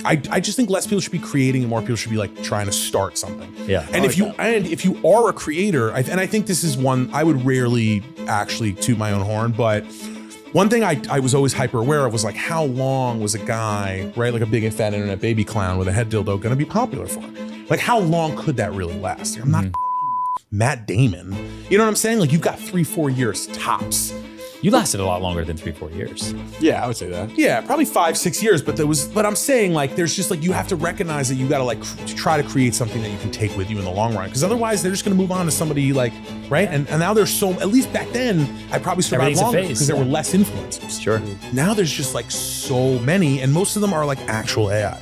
I just think less people should be creating and more people should be like trying to start something. Yeah. And if you are a creator, and I think this is one I would rarely actually toot my own horn, but one thing I was always hyper aware of was like, how long was a guy, right, like a big fat internet baby clown with a head dildo gonna be popular for? Like, how long could that really last? Like, I'm not Matt Damon. You know what I'm saying? Like, you've got 3-4 years tops. You lasted a lot longer than 3-4 years. Yeah, I would say that. Yeah, probably 5-6 years, but I'm saying like, there's just like, you have to recognize that you gotta like try to create something that you can take with you in the long run. Because otherwise they're just gonna move on to somebody like, right? And now there's so, at least back then, I probably survived longer because there were less influencers. Sure. Now there's just like so many, and most of them are like actual AI.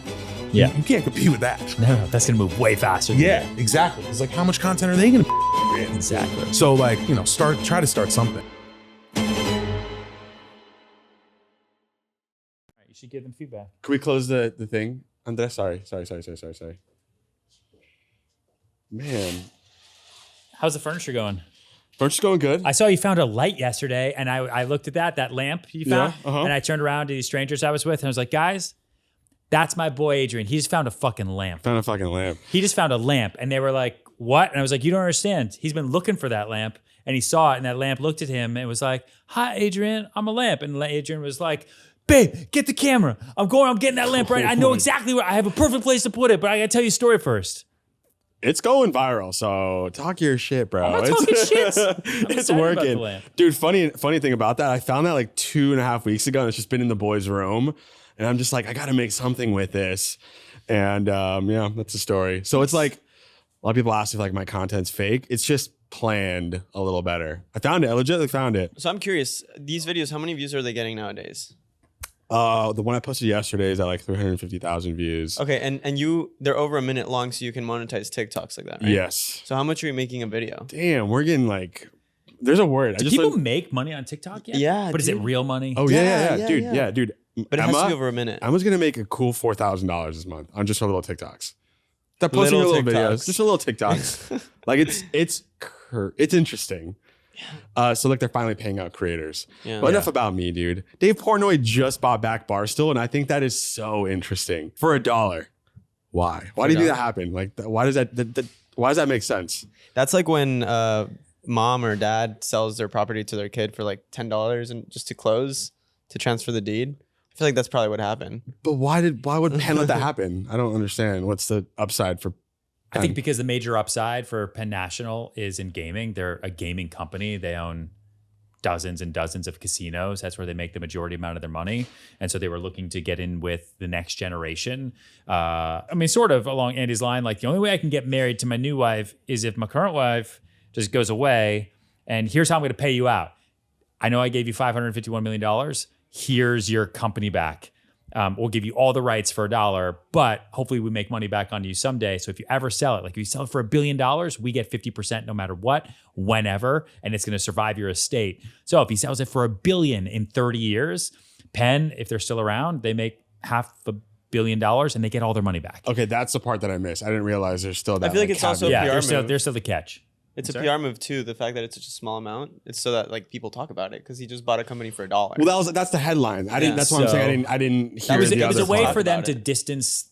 Yeah. You can't compete with that. No, that's gonna move way faster. Yeah, exactly. It's like, how much content are they gonna create? Exactly. So like, you know, try to start something. You should give them feedback. Can we close the thing? Andres, sorry. Man. How's the furniture going? Furniture's going good. I saw you found a light yesterday, and I looked at that lamp you found, and I turned around to these strangers I was with, and I was like, guys, that's my boy Adrian. He just found a fucking lamp. He just found a lamp, and they were like, what? And I was like, you don't understand. He's been looking for that lamp, and he saw it, and that lamp looked at him, and was like, hi, Adrian, I'm a lamp. And Adrian was like, babe, get the camera. I'm getting that lamp right. I know exactly where. I have a perfect place to put it, but I gotta tell you a story first. It's going viral, so talk your shit, bro. I'm not talking shit. It's working. Dude, funny thing about that, I found that like 2.5 weeks ago, and it's just been in the boys' room. And I'm just like, I gotta make something with this. And yeah, that's the story. So it's like, a lot of people ask if like my content's fake. It's just planned a little better. I found it. I legitimately found it. So I'm curious, these videos, how many views are they getting nowadays? The one I posted yesterday is at like 350,000 views. Okay, and they're over a minute long, so you can monetize TikToks like that, right? Yes. So how much are you making a video? Damn, we're getting like, there's a word. Do people make money on TikTok yet? Yeah, but is it real money? Oh yeah, dude. But it has to be over a minute. Emma's gonna make a cool $4,000 this month on just her little TikToks. They're posting little videos, just a little TikToks. Like it's interesting. So like they're finally paying out creators. Yeah. But enough about me, dude. Dave Portnoy just bought back Barstool, and I think that is so interesting. For $1. Why? Why do you think that happened? Like, why does that make sense? That's like when mom or dad sells their property to their kid for like $10 and just to close to transfer the deed. I feel like that's probably what happened. But why would Penn let that happen? I don't understand. What's the upside for I think because the major upside for Penn National is in gaming. They're a gaming company. They own dozens and dozens of casinos. That's where they make the majority amount of their money. And so they were looking to get in with the next generation. I mean, sort of along Andy's line, like the only way I can get married to my new wife is if my current wife just goes away, and here's how I'm going to pay you out. I know I gave you $551 million. Here's your company back. We'll give you all the rights for $1, but hopefully we make money back on you someday. So if you ever sell it, like if you sell it for $1 billion, we get 50% no matter what, whenever, and it's going to survive your estate. So if he sells it for $1 billion in 30 years, Penn, if they're still around, they make $500 million and they get all their money back. Okay, that's the part that I missed. I didn't realize there's still that. I feel like it's also a PR move. There's still the catch. It's a PR move too. The fact that it's such a small amount, it's so that like people talk about it because he just bought a company for $1. Well, that's the headline. That's what I'm saying. I didn't hear the other. It was a way for them to distance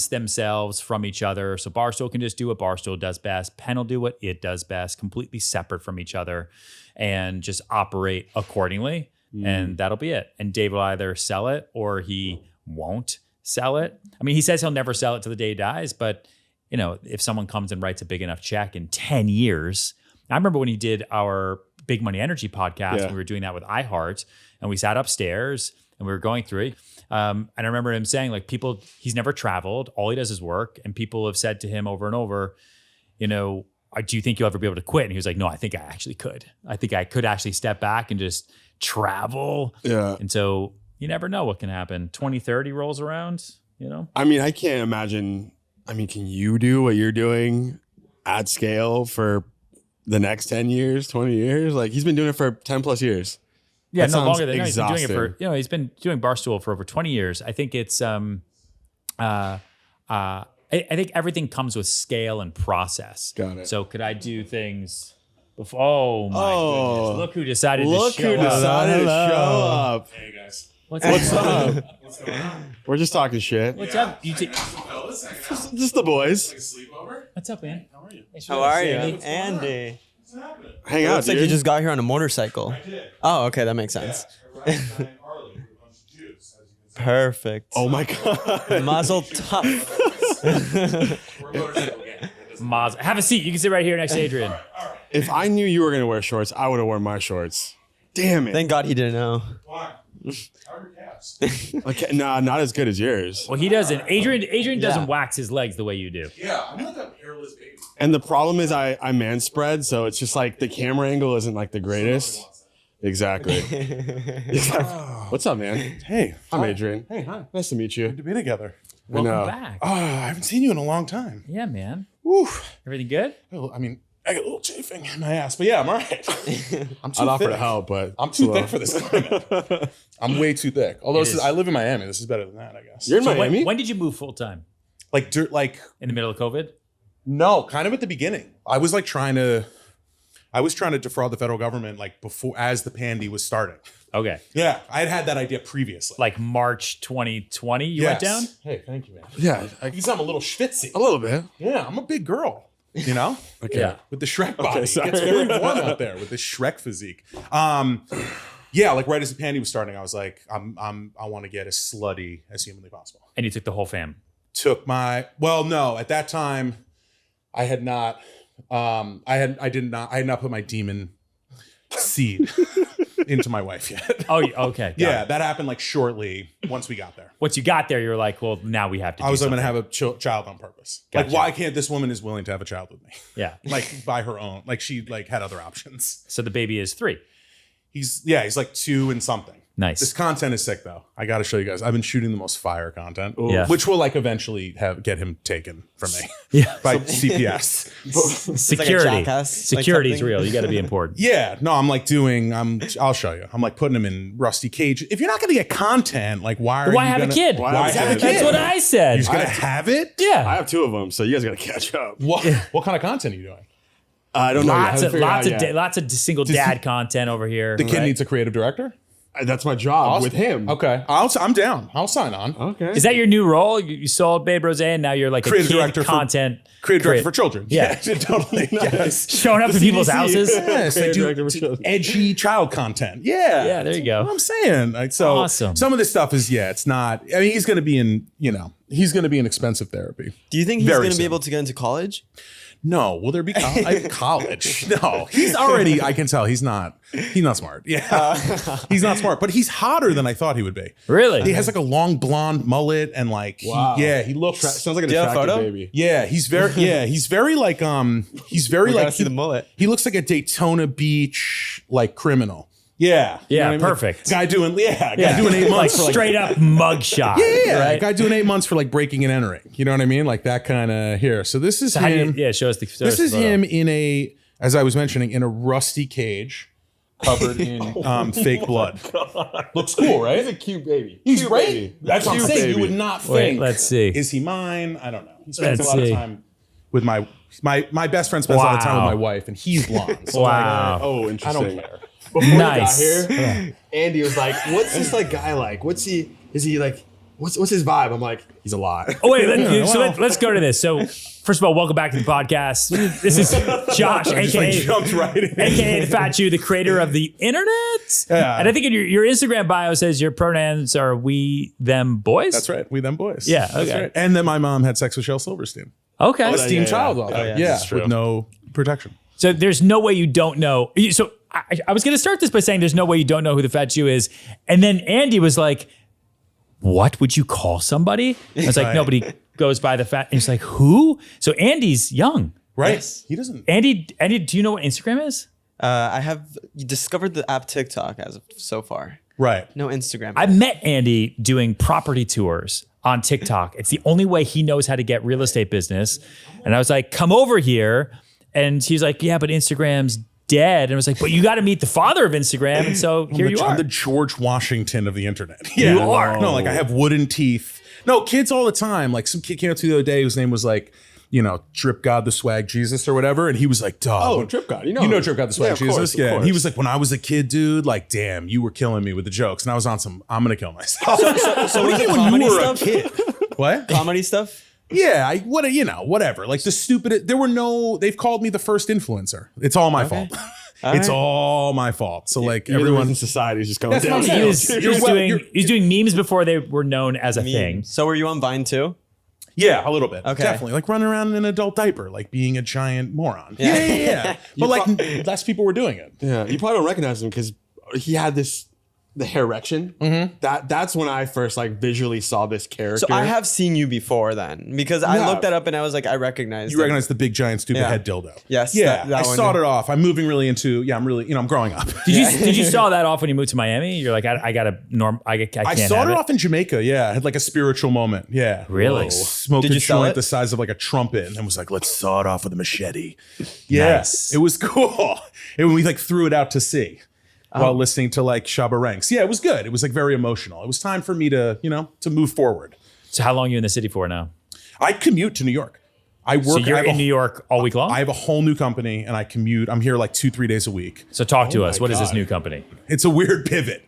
themselves from each other. So Barstool can just do what Barstool does best. Penn will do what it does best, completely separate from each other, and just operate accordingly. And that'll be it. And Dave will either sell it or he won't sell it. I mean, he says he'll never sell it till the day he dies, but you know, if someone comes and writes a big enough check in 10 years, I remember when he did our Big Money Energy podcast, and we were doing that with iHeart, and we sat upstairs and we were going through it. And I remember him saying, like, he's never traveled. All he does is work. And people have said to him over and over, you know, do you think you'll ever be able to quit? And he was like, no, I think I actually could. I think I could actually step back and just travel. Yeah. And so you never know what can happen. 2030 rolls around, you know? I mean, I can't imagine. I mean, can you do what you're doing at scale for the next 10 years, 20 years? Like, he's been doing it for 10 plus years. Yeah, no longer than he's been doing it for, you know, he's been doing Barstool for over 20 years. I think it's, I think everything comes with scale and process. Got it. So could I do things before? Oh my goodness. Look who decided to show up. Look who decided to show up. Hey guys. What's up? We're just talking shit. What's up? Just the boys. What's up, man? How are you? How are you, Andy? Hang out, Looks like dude. you just got here on a motorcycle. Oh, okay, that makes sense. Perfect. Oh my god. Mazel tov. Have a seat. You can sit right here next to Adrian. If I knew you were gonna wear shorts, I would have worn my shorts. Damn it. Thank God he didn't know. Why? How are your calves? Okay, nah, not as good as yours. Well, he doesn't. Adrian doesn't wax his legs the way you do. Yeah, I'm like a hairless baby. And the problem is I man spread, so it's just like the camera angle isn't like the greatest. Exactly. What's up, man? Hey, I'm Adrian. Hey, hi. Nice to meet you. Good to be together. Welcome back. Oh, I haven't seen you in a long time. Yeah, man. Woo. Everything good? I mean, I got a little chafing in my ass, but yeah, I'm all right. I'm too I'd offer thick. to help, but I'm too thick for this climate. I'm way too thick. Although I live in Miami. This is better than that, I guess. You're in So Miami? when did you move full time? Like In the middle of COVID? no, kind of at the beginning. I was trying to defraud the federal government like before, as the pandy was starting. Okay. Yeah, I had that idea previously. Like March 2020, you went down? Hey, thank you, man. yeah, Because I'm a little schwitzy. a little bit. Yeah, I'm a big girl. You know? Okay. Yeah. With the Shrek body. sorry. It's very warm out there with this Shrek physique. Yeah, like right as the pandy was starting, I was like, I want to get as slutty as humanly possible. And you took the whole fam. No, at that time, I had not put my demon seed into my wife yet. Oh, okay. Got Yeah, it. that happened like shortly once we got there. Once you got there, you were like, well, now we have to I was going to something. have a child on purpose. Gotcha. Like, why can't this woman is willing to have a child with me? Yeah. Like by her own. Like she had other options. So the baby is 3. He's like 2 and something. Nice. This content is sick though. I got to show you guys. I've been shooting the most fire content, Yeah. which will like eventually get him taken from me Yeah. by CPS. Security. Jackass, like Security is something. real. You got to be important. Yeah, no, I'll show you. I'm like putting him in rusty cage. If you're not going to get content, like why Why you have a gonna- kid? Why have a kid? That's what I said. You're just going to have it? Yeah. I have 2 of them, so you guys got to catch up. What kind of content are you doing? I don't know. I Lots haven't of figured it out yet. lots of single dad content over here. The kid needs a creative director? That's my job with him. Okay. I'm down. I'll sign on. Okay. Is that your new role? You sold Babe Rose and now you're like Creative a kid director for- content. Creative director for children. Yeah. Totally. Yes. Showing up to people's houses. Yes, I Creative do director for children. edgy child content. Yeah. Yeah, there you go. That's what I'm saying. Like, so Awesome. some of this stuff is, it's not, I mean, he's going to be in expensive therapy. Do you think he's Very going to soon. be able to get into college? No, will there be college? No, he's already. I can tell he's not smart. Yeah, he's not smart, but he's hotter than I thought he would be. Really? He has like a long blonde mullet and like, Wow. he looks. Sounds like an Do you have a attractive photo? baby. Yeah, he's very like he's very We gotta like see the mullet. He looks like a Daytona Beach like criminal. Yeah, you know Yeah, what I mean? perfect. Guy doing 8 months like for like straight up mugshot. yeah, right? guy doing 8 months for like breaking and entering. You know what I mean? Like that kind of here. So this is How do him. you, show us the This is him in as I was mentioning, in a rusty cage covered in fake blood. Looks cool, right? He's a cute baby. He's Cute great. baby. That's what I'm Cute saying. baby. You would not Wait, think. let's see. Is he mine? I don't know. He spends Let's a lot see. of time with my best friend spends a lot of time with Wow. my wife, and he's blonde. So Wow. Oh, I interesting. don't care. Before Nice. we got here, Andy was like, "What's this like guy like? What's he? Is he like? What's his vibe?" I'm like, "He's a lot." Oh wait, let's go to this. So first of all, welcome back to the podcast. This is Josh, Just like aka jumped right in. aka the Fat Jew, the creator of the internet. Yeah. And I think in your Instagram bio says your pronouns are we, them, boys. That's right. We them boys. Yeah, That's okay. right. And then my mom had sex with Shel Silverstein. Okay. Esteemed yeah. child. Oh, yeah. Yeah, That's true. with no protection. So there's no way you don't know. So I was going to start this by saying there's no way you don't know who the Fat Jew is. And then Andy was like, what would you call somebody? I was like, Right. nobody goes by the Fat. And he's like, who? So Andy's young. Right? Yes. He doesn't. Andy, do you know what Instagram is? I have discovered the app TikTok as of so far. Right. No Instagram. I met Andy doing property tours on TikTok. It's the only way he knows how to get real estate business. And I was like, come over here. And he's like, yeah, but Instagram's dead. And I was like, but you got to meet the father of Instagram. And so here you are. I'm the George Washington of the internet. You are. No, like I have wooden teeth. No, kids all the time. Like some kid came up to me the other day whose name was like Drip God the Swag Jesus or whatever. And he was like, dog. Oh, Drip God. You know Drip God the Swag of Jesus? course, Yeah. of And he course. was like, when I was a kid, dude, like, damn, you were killing me with the jokes. And I was on some, I'm going to kill myself. So was it when comedy you were a stuff? kid. What? Comedy stuff? Yeah, whatever. Like the stupid, they've called me the first influencer. It's all my fault. It's all my fault. So like Everyone in society is just going That's what I'm down. saying. He was doing memes before they were known as a thing. So were you on Vine too? Yeah, a little bit. Okay. Definitely. Like running around in an adult diaper, like being a giant moron. Yeah. But like less people were doing it. Yeah, you probably don't recognize him because he had the hair erection. That's when I first like visually saw this character. So I have seen you before then because I looked that up and I was like, I recognize. You recognize the big giant stupid head dildo. Yes. Yeah. that I one, sawed it off. I'm moving really into, I'm really, I'm growing up. Did you saw that off when you moved to Miami? You're like, I got to I can't I sawed have it off in Jamaica. Yeah. I had like a spiritual moment. Yeah. Really? Smoked Did a you sell joint it? the size of like a trumpet and was like, let's saw it off with a machete. Yeah. Nice. It was cool. And we like threw it out to sea. While listening to like Shabba Ranks. Yeah, it was good. It was like very emotional. It was time for me to, to move forward. So how long are you in the city for now? I commute to New York. I work. So you're I have in a- New York all week long? I have a whole new company and I commute. I'm here like 2-3 days a week. So talk to us. my What is this God. new company? It's a weird pivot.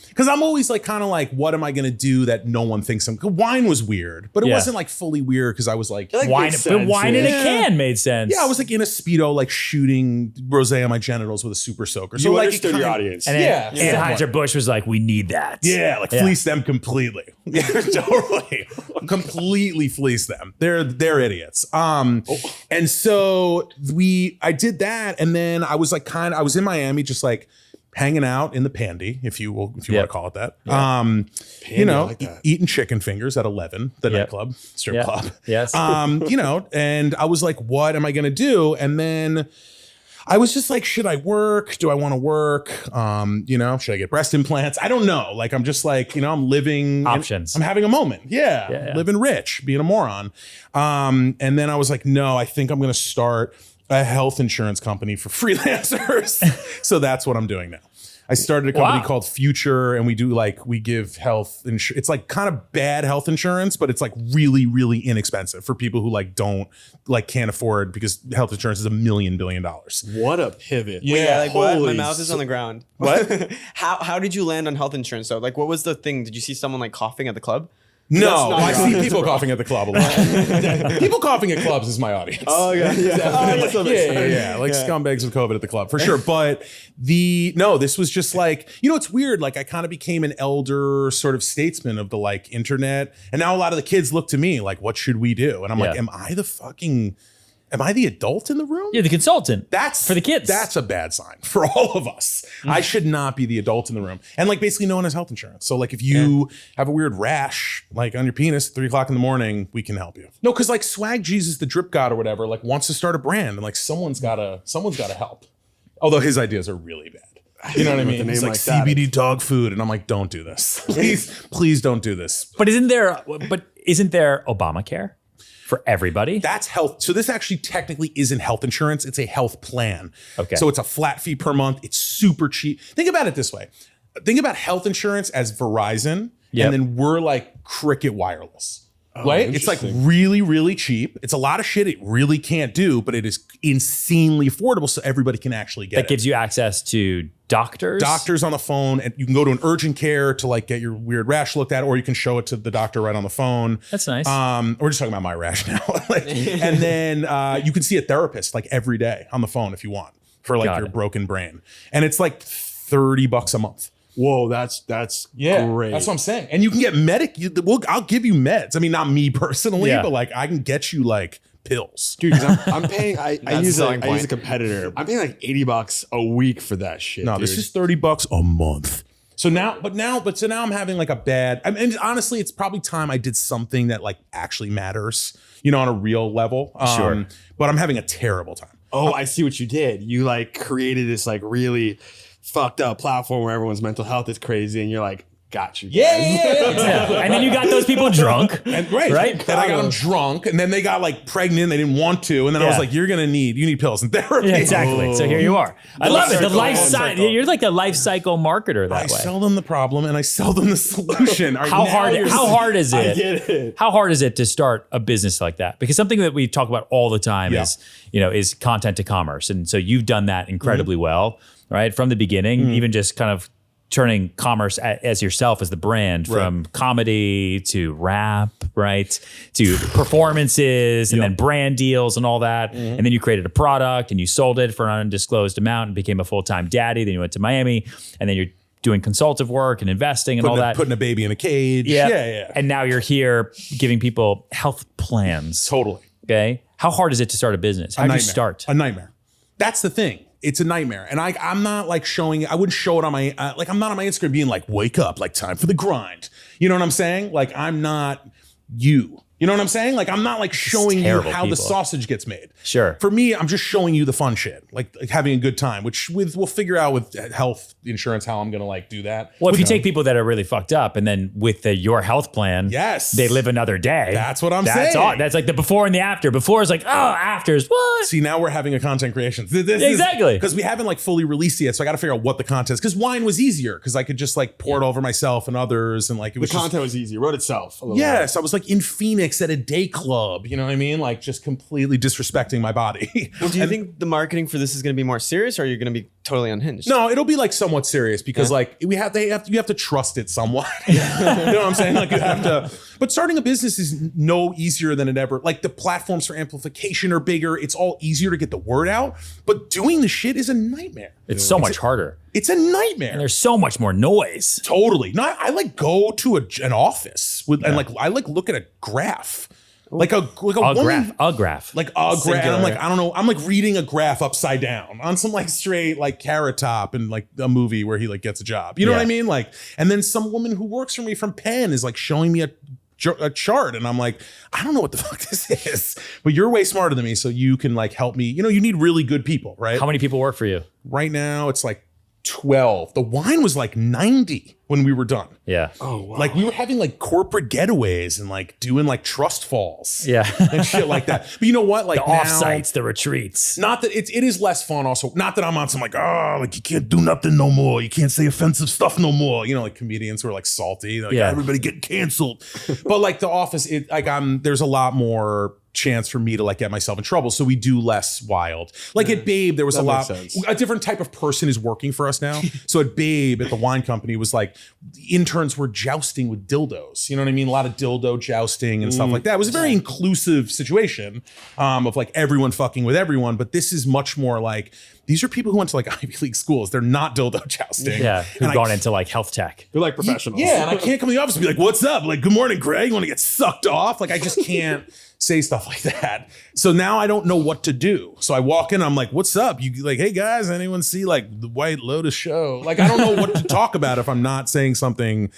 Because I'm always like kind of like, what am I going to do that no one thinks I'm... Wine was weird, but it Yeah. wasn't like fully weird because I was like... Wine, makes but sense, wine in a yeah. can made sense. yeah, I was like in a Speedo, like shooting rosé on my genitals with a super soaker. So You like understood your audience. And then Yeah. Anheuser-Busch was like, we need that. Yeah, like fleece them completely. Yeah, totally. Completely fleece them. They're idiots. And so I did that, and then I was like I was in Miami just like hanging out in the Pandy, if you want to call it that. Pandy, I like that. Eating chicken fingers at 11, the Yep. nightclub, strip Yeah. club. Yes. And I was like, what am I gonna do? And then I was just like, should I work? Do I want to work? Should I get breast implants? I don't know. Like, I'm just like, I'm living Options. I'm having a moment. Yeah. Yeah. Living rich, being a moron. And then I was like, no, I think I'm going to start a health insurance company for freelancers. So that's what I'm doing now. I started a company Wow. called Future, and we give health insurance. It's like kind of bad health insurance, but it's like really, really inexpensive for people who can't afford, because health insurance is $1 billion. What a pivot. Yeah, like what? My Holy mouth is on the ground. What? How did you land on health insurance though? Like, what was the thing? Did you see someone like coughing at the club? No, not I your see audience. people coughing at the club a lot. People coughing at clubs is my audience. Oh yeah, Yeah. Like scumbags with COVID at the club for sure. But this was just like, it's weird. Like I kind of became an elder sort of statesman of the like internet. And now a lot of the kids look to me like, what should we do? And I'm like, Yeah. am I the adult in the room? You're the consultant. That's for the kids. That's a bad sign for all of us. I should not be the adult in the room. And like basically no one has health insurance. So like if you have a weird rash like on your penis at 3 o'clock in the morning, we can help you. No, because like Swag Jesus, the drip god or whatever, like wants to start a brand and like someone's gotta help. Although his ideas are really bad. You know what I mean? With a It's name like like that, CBD dog food. And I'm like, don't do this. Please don't do this. But isn't there Obamacare for everybody? That's health. So this actually technically isn't health insurance. It's a health plan. Okay. So it's a flat fee per month. It's super cheap. Think about it this way. Think about health insurance as Verizon. Yep. And then we're like Cricket Wireless. Right? It's like interesting. really, really cheap. It's a lot of shit it really can't do, but it is insanely affordable so everybody can actually get That it. gives you access to doctors. Doctors on the phone, and you can go to an urgent care to like get your weird rash looked at, or you can show it to the doctor right on the phone. That's nice. We're just talking about my rash now. And then you can see a therapist like every day on the phone if you want for like Got your it. broken brain. And it's like $30 a month. Whoa, that's great. That's what I'm saying. And you can get I'll give you meds. I mean, not me personally, Yeah. but like I can get you like pills. Dude, 'cause I'm paying. I use selling I use a point. competitor. I'm paying like $80 a week for that shit. No, dude. this is $30 a month. So now I'm having like a bad. I mean, honestly, it's probably time I did something that like actually matters, on a real level. Sure. But I'm having a terrible time. Oh, I see what you did. You like created this like really fucked up platform where everyone's mental health is crazy, and you're like, got you. Yeah. And then you got those people drunk. And right. Then I got them drunk, and then they got like pregnant. They didn't want to, and then I was like, you need pills and therapy. Yeah, exactly. So here you are. I love it. The life cycle. You're like a life cycle marketer that I way. sell them the problem and I sell them the solution. How hard is it? I get it. How hard is it to start a business like that? Because something that we talk about all the time is content to commerce. And so you've done that incredibly well, right? From the beginning, even just kind of turning commerce as yourself as the brand, from comedy to rap, right? To performances and then brand deals and all that. And then you created a product and you sold it for an undisclosed amount and became a full-time daddy. Then you went to Miami, and then you're doing consultative work and investing and all that. Putting a baby in a cage. Yeah. And now you're here giving people health plans. Totally. Okay. How hard is it to start a business? How do you start? A nightmare. That's the thing. It's a nightmare. And I'm not like showing, I wouldn't show it on my, I'm not on my Instagram being like, wake up, like time for the grind. You know what I'm saying? Like, I'm not you. You know what I'm saying? Like, I'm not like showing you how the sausage gets made. Sure. For me, I'm just showing you the fun shit, like having a good time, which we'll figure out with health insurance how I'm going to like do that. Well, if you take people that are really fucked up and then with your health plan, they live another day. That's what I'm saying. That's like the before and the after. Before is like, oh, after is what? See, now we're having a content creation. Exactly. Because we haven't like fully released it yet. So I got to figure out what the content is. Because wine was easier because I could just like pour it over myself and others. And like, it was content was easy. It wrote itself. Yes. I was like in Phoenix at a day club. You know what I mean? Like just completely disrespecting my body. Well, do you think the marketing for this is going to be more serious, or are you going to be totally unhinged? No, it'll be like somewhat serious because like you have to trust it somewhat. You know what I'm saying? Like you have to. But starting a business is no easier than it ever. Like the platforms for amplification are bigger. It's all easier to get the word out. But doing the shit is a nightmare. It's so much harder. It's a nightmare. And there's so much more noise. Totally. No, I like go to an office with and like I like look at a graph. Like a woman, graph. Like a graph. And I'm like, I don't know. I'm like reading a graph upside down on some like straight like Carrot Top and like a movie where he like gets a job. You know what I mean? Like, and then some woman who works for me from Penn is like showing me a chart, and I'm like, I don't know what the fuck this is, but you're way smarter than me, so you can like help me. You know, you need really good people, right? How many people work for you? Right now, it's like 12. The wine was like 90 when we were done. Yeah. Oh, wow. Like we were having like corporate getaways and like doing like trust falls. Yeah. And shit like that. But you know what? Like the offsites, the retreats. Not that it is less fun also. Not that I'm on some like, like you can't do nothing no more. You can't say offensive stuff no more. You know, like comedians who are like salty. Like everybody get canceled. But like the office, there's a lot more chance for me to like get myself in trouble. So we do less wild. Like at Babe, there was a different type of person is working for us now. So at Babe, at the wine company, was like interns were jousting with dildos. You know what I mean? A lot of dildo jousting and stuff like that. It was a very inclusive situation of like everyone fucking with everyone. But this is much more like, these are people who went to like Ivy League schools. They're not dildo jousting. Yeah, who've gone into like health tech. They're like professionals. Yeah, and I can't come to the office and be like, what's up? Like, good morning, Greg. You want to get sucked off? Like, I just can't say stuff like that. So now I don't know what to do. So I walk in, I'm like, what's up? You like, hey guys, anyone see like the White Lotus show? Like, I don't know what to talk about if I'm not saying something,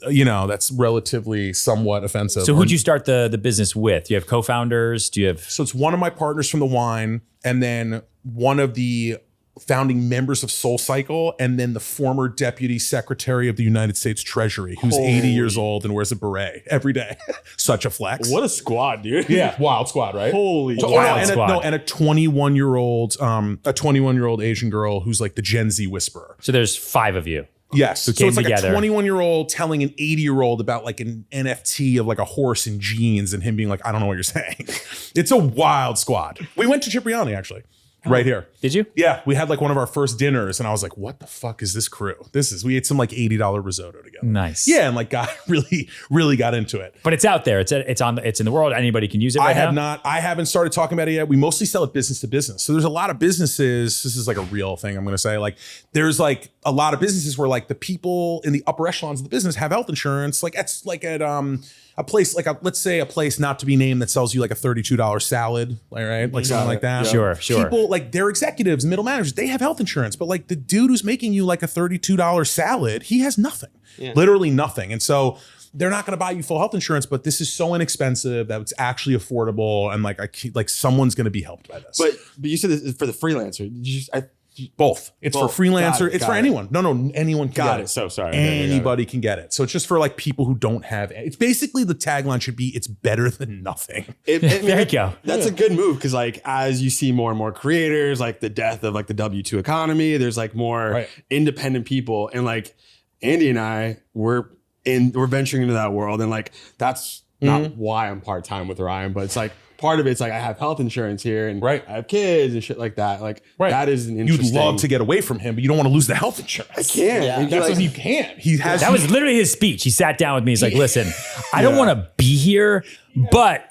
you know, that's relatively somewhat offensive. So who'd you start the business with? Do you have co-founders? Do you have? So it's one of my partners from the wine, and then one of the founding members of Soul Cycle, and then the former deputy secretary of the United States Treasury, who's 80 years old and wears a beret every day. Such a flex. What a squad, dude. Yeah, wild squad, right? Holy wild squad. And a 21-year-old Asian girl who's like the Gen Z whisperer. So there's 5 of you. Yes. So came it's like together. a 21-year-old telling an 80-year-old about like an NFT of like a horse in jeans, and him being like, I don't know what you're saying. It's a wild squad. We went to Cipriani actually. Right here. Did you? Yeah, we had like one of our first dinners, and I was like, "What the fuck is this crew? We ate some like $80 risotto together." Nice. Yeah, and like got really got into it. But it's out there. It's in the world. Anybody can use it. I haven't started talking about it yet. We mostly sell it business to business. So there's a lot of businesses. This is like a real thing I'm going to say. Like there's like a lot of businesses where like the people in the upper echelons of the business have health insurance. Like it's like at a place like let's say a place not to be named that sells you like a $32 salad, right? Like something like that. Sure. People like their executives, middle managers, they have health insurance, but like the dude who's making you like a $32 salad, he has nothing, literally nothing. And so they're not going to buy you full health insurance, but this is so inexpensive that it's actually affordable, and like someone's going to be helped by this. But you said this is for the freelancer. Did Both. It's for freelancer. It's for it. anyone. No, anyone can get it. So sorry. Anybody can get it. So it's just for like people who don't have it. It's basically the tagline should be, it's better than nothing. There you go. That's a good move because like as you see more and more creators, like the death of like the W2 economy, there's like more independent people. And like Andy and I, we're venturing into that world. And like that's not why I'm part-time with Orion, but it's like part of it's like I have health insurance here and I have kids and shit like that. Like that is an interesting. You'd love to get away from him, but you don't want to lose the health insurance. I can't. Yeah. That's what you can't. That was literally his speech. He sat down with me. He's like, listen, I don't want to be here, but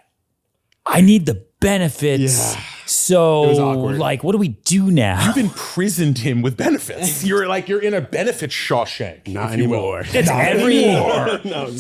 I need the benefits. Yeah. So It was awkward. like, what do we do now? You've imprisoned him with benefits. You're in a benefit Shawshank. Not anymore. It's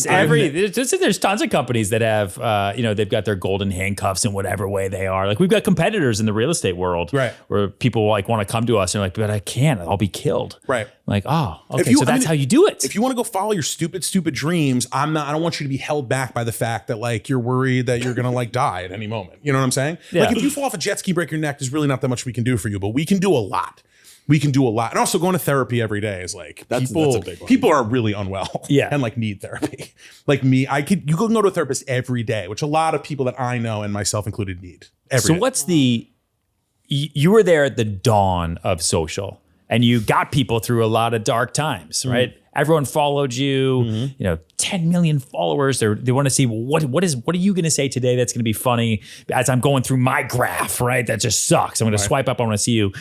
every there's tons of companies that have they've got their golden handcuffs in whatever way they are. Like we've got competitors in the real estate world, where people like want to come to us and they're like, but I can't, I'll be killed. Right. Like, oh, okay, so that's how you do it. If you want to go follow your stupid dreams, I don't want you to be held back by the fact that like you're worried that you're gonna like die at any moment. You know what I'm saying? Yeah. Like if you fall off a jet ski, break your neck, there's really not that much we can do for you, but we can do a lot. We can do a lot. And also going to therapy every day is like that's a big one. People are really unwell and like need therapy. Like me, you can go to a therapist every day, which a lot of people that I know and myself included need every day. What's you were there at the dawn of social and you got people through a lot of dark times, right? Everyone followed you, 10 million followers. They want to see what are you going to say today that's going to be funny as I'm going through my graph, right? That just sucks. I'm going to swipe up. I want to see you.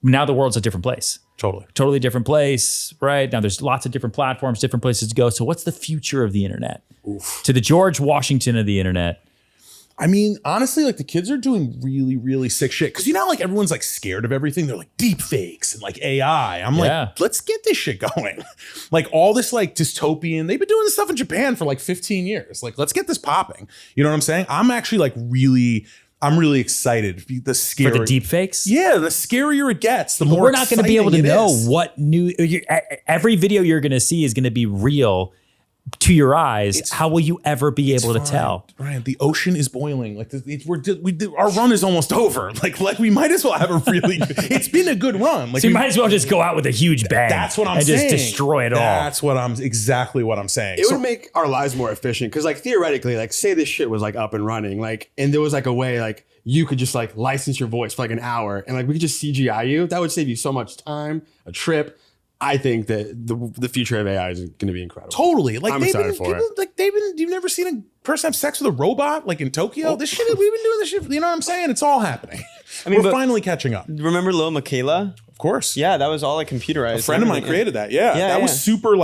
Now the world's a different place. Totally different place, right? Now there's lots of different platforms, different places to go. So what's the future of the internet? To the George Washington of the internet. I mean, honestly, like the kids are doing really, really sick shit. Cause like everyone's like scared of everything. They're like deep fakes and like AI. I'm like, let's get this shit going. Like all this like dystopian, they've been doing this stuff in Japan for like 15 years. Like, let's get this popping. You know what I'm saying? I'm actually like I'm really excited. The scarier, for the deep fakes? Yeah, the scarier it gets, the more we're not going to be able to know is. what new, every video you're going to see is going to be real to your eyes. How will you ever be able to tell? Brian, the ocean is boiling. Like our run is almost over. Like we might as well have a really. It's been a good run. Like so you might as well just go out with a huge bang. That's what I'm saying. And just destroy it all. That's exactly what I'm saying. It would make our lives more efficient because like theoretically, like say this shit was like up and running, like and there was like a way like you could just like license your voice for like an hour and like we could just CGI you. That would save you so much time, a trip. I think that the future of AI is going to be incredible. Totally. Like I'm excited for it. Like you've never seen a person have sex with a robot like in Tokyo? This shit, we've been doing this shit. You know what I'm saying? It's all happening. I mean, we're finally catching up. Remember Lil Michaela? Of course. Yeah, that was all like computerized. A friend of mine created that. Yeah. That was super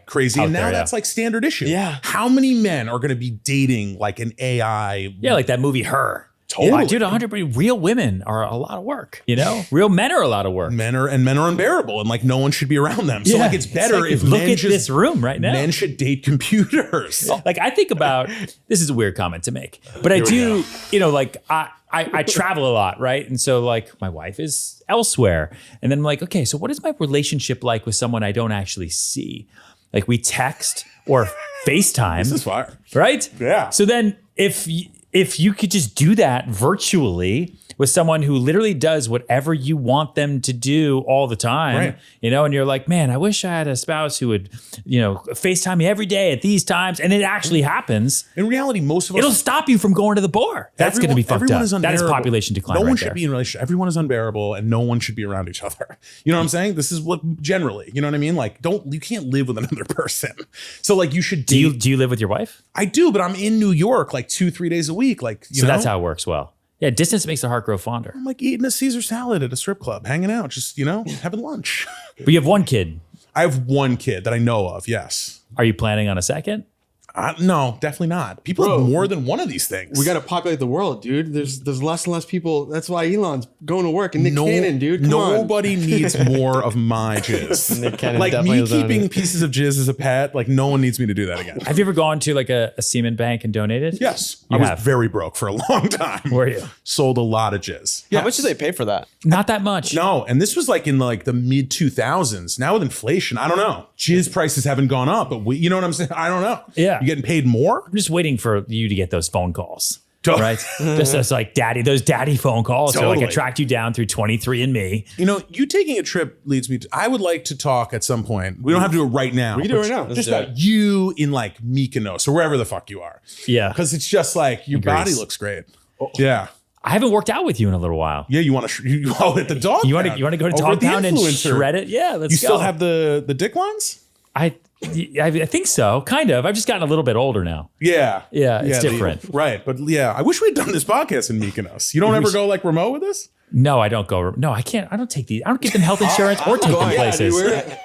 crazy. And now that's like standard issue. Yeah. How many men are going to be dating like an AI? Yeah, like that movie Her. Totally. Dude, 100%. Real women are a lot of work, Real men are a lot of work. Men are unbearable and like no one should be aung them. So like it's better if look men at this room right now. Men should date computers. Like I think about, this is a weird comment to make, but I do, like I travel a lot, right? And so like my wife is elsewhere. And then I'm like, okay, so what is my relationship like with someone I don't actually see? Like we text or FaceTime. This is fire. Right? Yeah. So then if you could just do that virtually with someone who literally does whatever you want them to do all the time, and you're like, man, I wish I had a spouse who would, FaceTime me every day at these times. And it actually happens. In reality, most of us. It'll stop you from going to the bar. That's going to be fucked up. That is population decline. No one should be in a relationship. Everyone is unbearable and no one should be around each other. You know what I'm saying? This is what generally, you know what I mean? Like you can't live with another person. So like you should date. Do you live with your wife? I do, but I'm in New York like 2-3 days a week. Like, you know? That's how it works well. Yeah, distance makes the heart grow fonder. I'm like eating a Caesar salad at a strip club, hanging out, just, having lunch. But you have one kid. I have one kid that I know of, yes. Are you planning on a second? No, definitely not. People have more than one of these things. We got to populate the world, dude. There's less and less people. That's why Elon's going to work. And Nick Cannon, dude. Nobody needs more of my jizz. Nick Cannon like definitely me keeping pieces of jizz as a pet. Like no one needs me to do that again. Have you ever gone to like a semen bank and donated? Yes, I was very broke for a long time. Were you? Sold a lot of jizz. How much did they pay for that? Not that much. No, and this was like in like the mid 2000s. Now with inflation, I don't know. Jizz prices haven't gone up, but you know what I'm saying? I don't know. Yeah, you getting paid more? I'm just waiting for you to get those phone calls. right? Just as like those daddy phone calls to Totally. like track you down through 23andMe. You know, you taking a trip leads me to, I would like to talk at some point. We don't have to do it right now. We can do it right now. Just about you in like Mykonos or wherever the fuck you are. Yeah. Because it's just like your Greece. body looks great. Yeah. I haven't worked out with you in a little while. Yeah, you want to you hit the dog. You want pound to go to over Dog at the Pound and Influencer. shred it? Yeah, let's You go. still have the dick lines? I think so, kind of. I've just gotten a little bit older now. Yeah. Yeah, it's different. Right. But yeah, I wish we'd done this podcast in Mykonos. You don't ever go like remote with us? No, I don't go. No, I can't. I don't take these. I don't give them health insurance or take them places.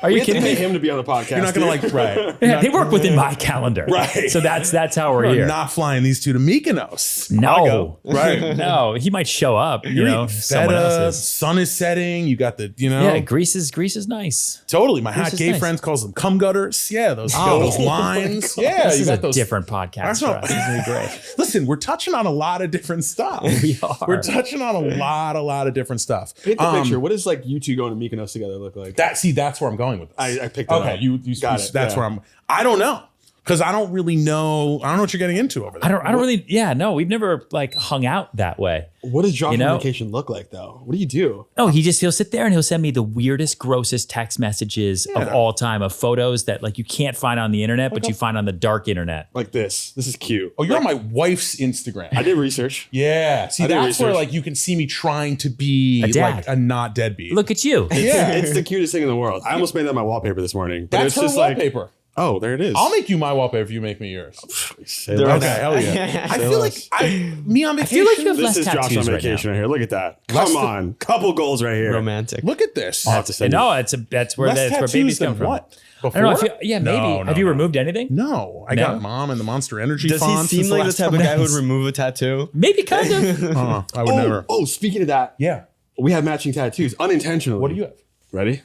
Are you kidding Pay me? him to be on the podcast. You're not going to like, right. Yeah, they work within my calendar. Right. So that's how we're We're here. not flying these two to Mykonos. No. I'll go. Right. No, he might show up. You're You know, eating someone feta, else's. sun is setting. You got the, you know. Yeah, Greece is nice. Totally. My hot is gay nice. friends calls them cum gutters. Yeah, those, you got those lines. Yeah, This you is got a those different podcast That's for not- us. This is gonna be great. Listen, we're touching on a lot of different stuff. We are. We're touching on a lot of different stuff. Paint the picture. What does like you two going to Mykonos together look like? That's where I'm going with this. I picked it Okay, up. you Got it, that's yeah. where I don't know. Because I don't really know. I don't know what you're getting into over there. I don't really. Yeah, no, we've never like hung out that way. What does Josh You know? on vacation look like though? What do you do? No, he'll sit there and he'll send me the weirdest, grossest text messages of all time of photos that like you can't find on the internet, but you find on the dark internet. Like this. This is cute. Oh, you're on my wife's Instagram. I did research. Yeah. See, I did that's where research. like you can see me trying to be A dad. like a not deadbeat. Look at you. yeah. It's the cutest thing in the world. I almost made that my wallpaper this morning. But That's it's her just wallpaper. like, oh, there it is. I'll make you my wallpaper if you make me yours. Say They're less. Okay, hell yeah. I feel like me on vacation. feel like you have This less is Josh tattoos on right vacation right here. Look at that. Less Come on. Couple goals right here. Romantic. Look at this. I'll have to send you. No, that's where Less babies tattoos come than from. what? I don't know. Before? Yeah, maybe. No, Have you no. removed anything? No, I No? got mom and the Monster Energy Does he font seem since like the last type of couple guy who would days. remove a tattoo? Maybe kind of. I would never. Oh, speaking of that, Yeah. we have matching tattoos unintentionally. What do you have? Ready?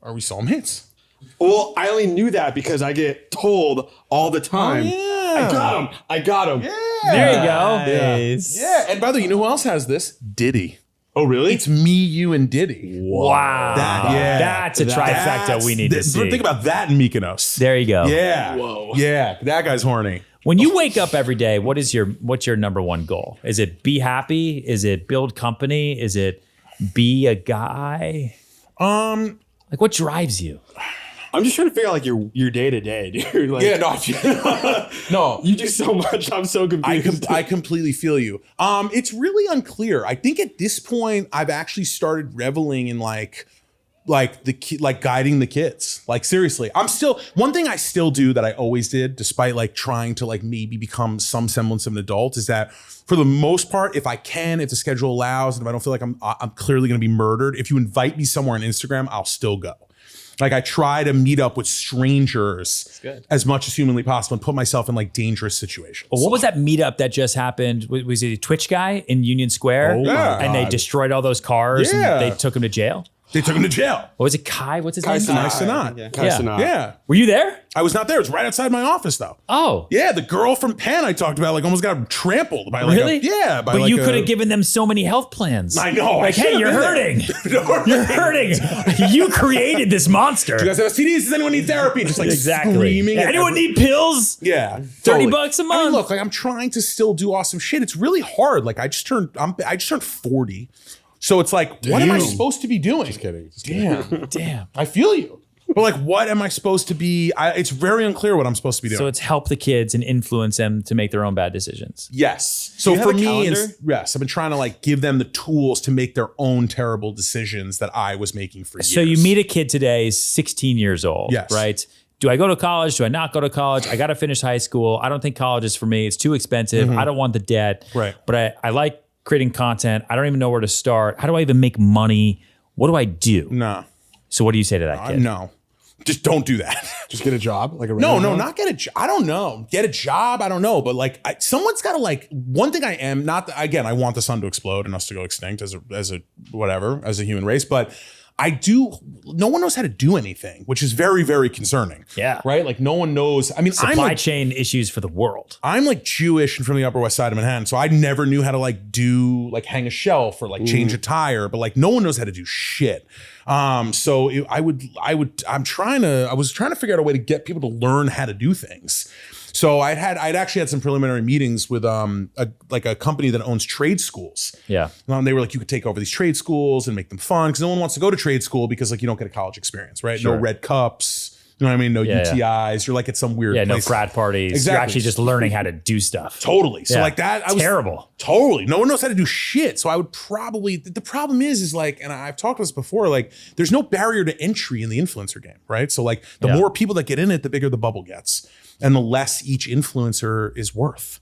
Are we soulmates? Well, I only knew that because I get told all the time. yeah. I got him. There you go. Nice. Yeah. And by the way, you know who else has this? Diddy. Oh, really? It's me, you, and Diddy. Wow. That's a trifecta we need to see. Think about that in Mykonos. There you go. Yeah. Whoa. Yeah. That guy's horny. When you wake up every day, what's your number one goal? Is it be happy? Is it build company? Is it be a guy? Like what drives you? I'm just trying to figure out like your day to day, dude. Like, Yeah, no. you do so much. I'm so confused. I completely feel you. It's really unclear. I think at this point, I've actually started reveling in like guiding the kids. Like seriously, one thing I still do that I always did, despite like trying to like maybe become some semblance of an adult, is that for the most part, if I can, if the schedule allows, and if I don't feel like I'm clearly going to be murdered, if you invite me somewhere on Instagram, I'll still go. Like I try to meet up with strangers as much as humanly possible and put myself in like dangerous situations. Well, what was that meetup that just happened? Was it a Twitch guy in Union Square? Oh, my and they God. destroyed all those cars Yeah. and they took him to jail? They took him to jail. What was it? Kai? What's his Kai name? Cenat. Nice Kai Yeah. Cenat. Yeah. Were you there? I was not there. It's right outside my office though. Oh. Yeah, the girl from Penn I talked about like almost got trampled by like Really? by But like you could have given them so many health plans. I know. Like, hey, you're hurting. You're hurting. You created this monster. You guys have STDs? Does anyone need therapy? Just like Exactly. screaming. at Anyone every- need pills? Yeah, $30 a I mean, month. look, like I'm trying to still do awesome shit. It's really hard. Like I just turned 40, so it's like, what am I Damn. supposed to be doing? Just kidding. Damn, Damn. I feel you. But like, what am I supposed to be? It's very unclear what I'm supposed to be doing. So it's help the kids and influence them to make their own bad decisions. Yes. So you have for a me, calendar? yes, I've been trying to like give them the tools to make their own terrible decisions that I was making for years. So you meet a kid today, he's 16 years old, Yes. right? Do I go to college? Do I not go to college? I got to finish high school. I don't think college is for me. It's too expensive. I don't want the debt. Right. But I like creating content. I don't even know where to start. How do I even make money? What do I do? No, So what do you say to that kid? no, just don't do that. Just get a job, like a No, regular job? not get a job. I don't know. Get a job. I don't know. But like, someone's got to like. One thing I am not. Again, I want the sun to explode and us to go extinct as a human race. But I do. No one knows how to do anything, which is very, very concerning. Yeah. Right. Like no one knows. I mean, Supply chain issues for the world. I'm like Jewish and from the Upper West Side of Manhattan, so I never knew how to like hang a shelf or like change a tire. But like no one knows how to do shit. So I was trying to figure out a way to get people to learn how to do things. So I'd actually had some preliminary meetings with a company that owns trade schools. Yeah. They were like, you could take over these trade schools and make them fun, because no one wants to go to trade school because like you don't get a college experience, right? Sure. No red cups. You know what I mean? No UTIs. You're like at some weird place. No frat parties. Exactly. You're actually just learning how to do stuff. Totally. So like that, I was terrible. Totally. No one knows how to do shit. So I would probably, the problem is like, and I've talked about this before, like there's no barrier to entry in the influencer game, right? So like the more people that get in it, the bigger the bubble gets and the less each influencer is worth.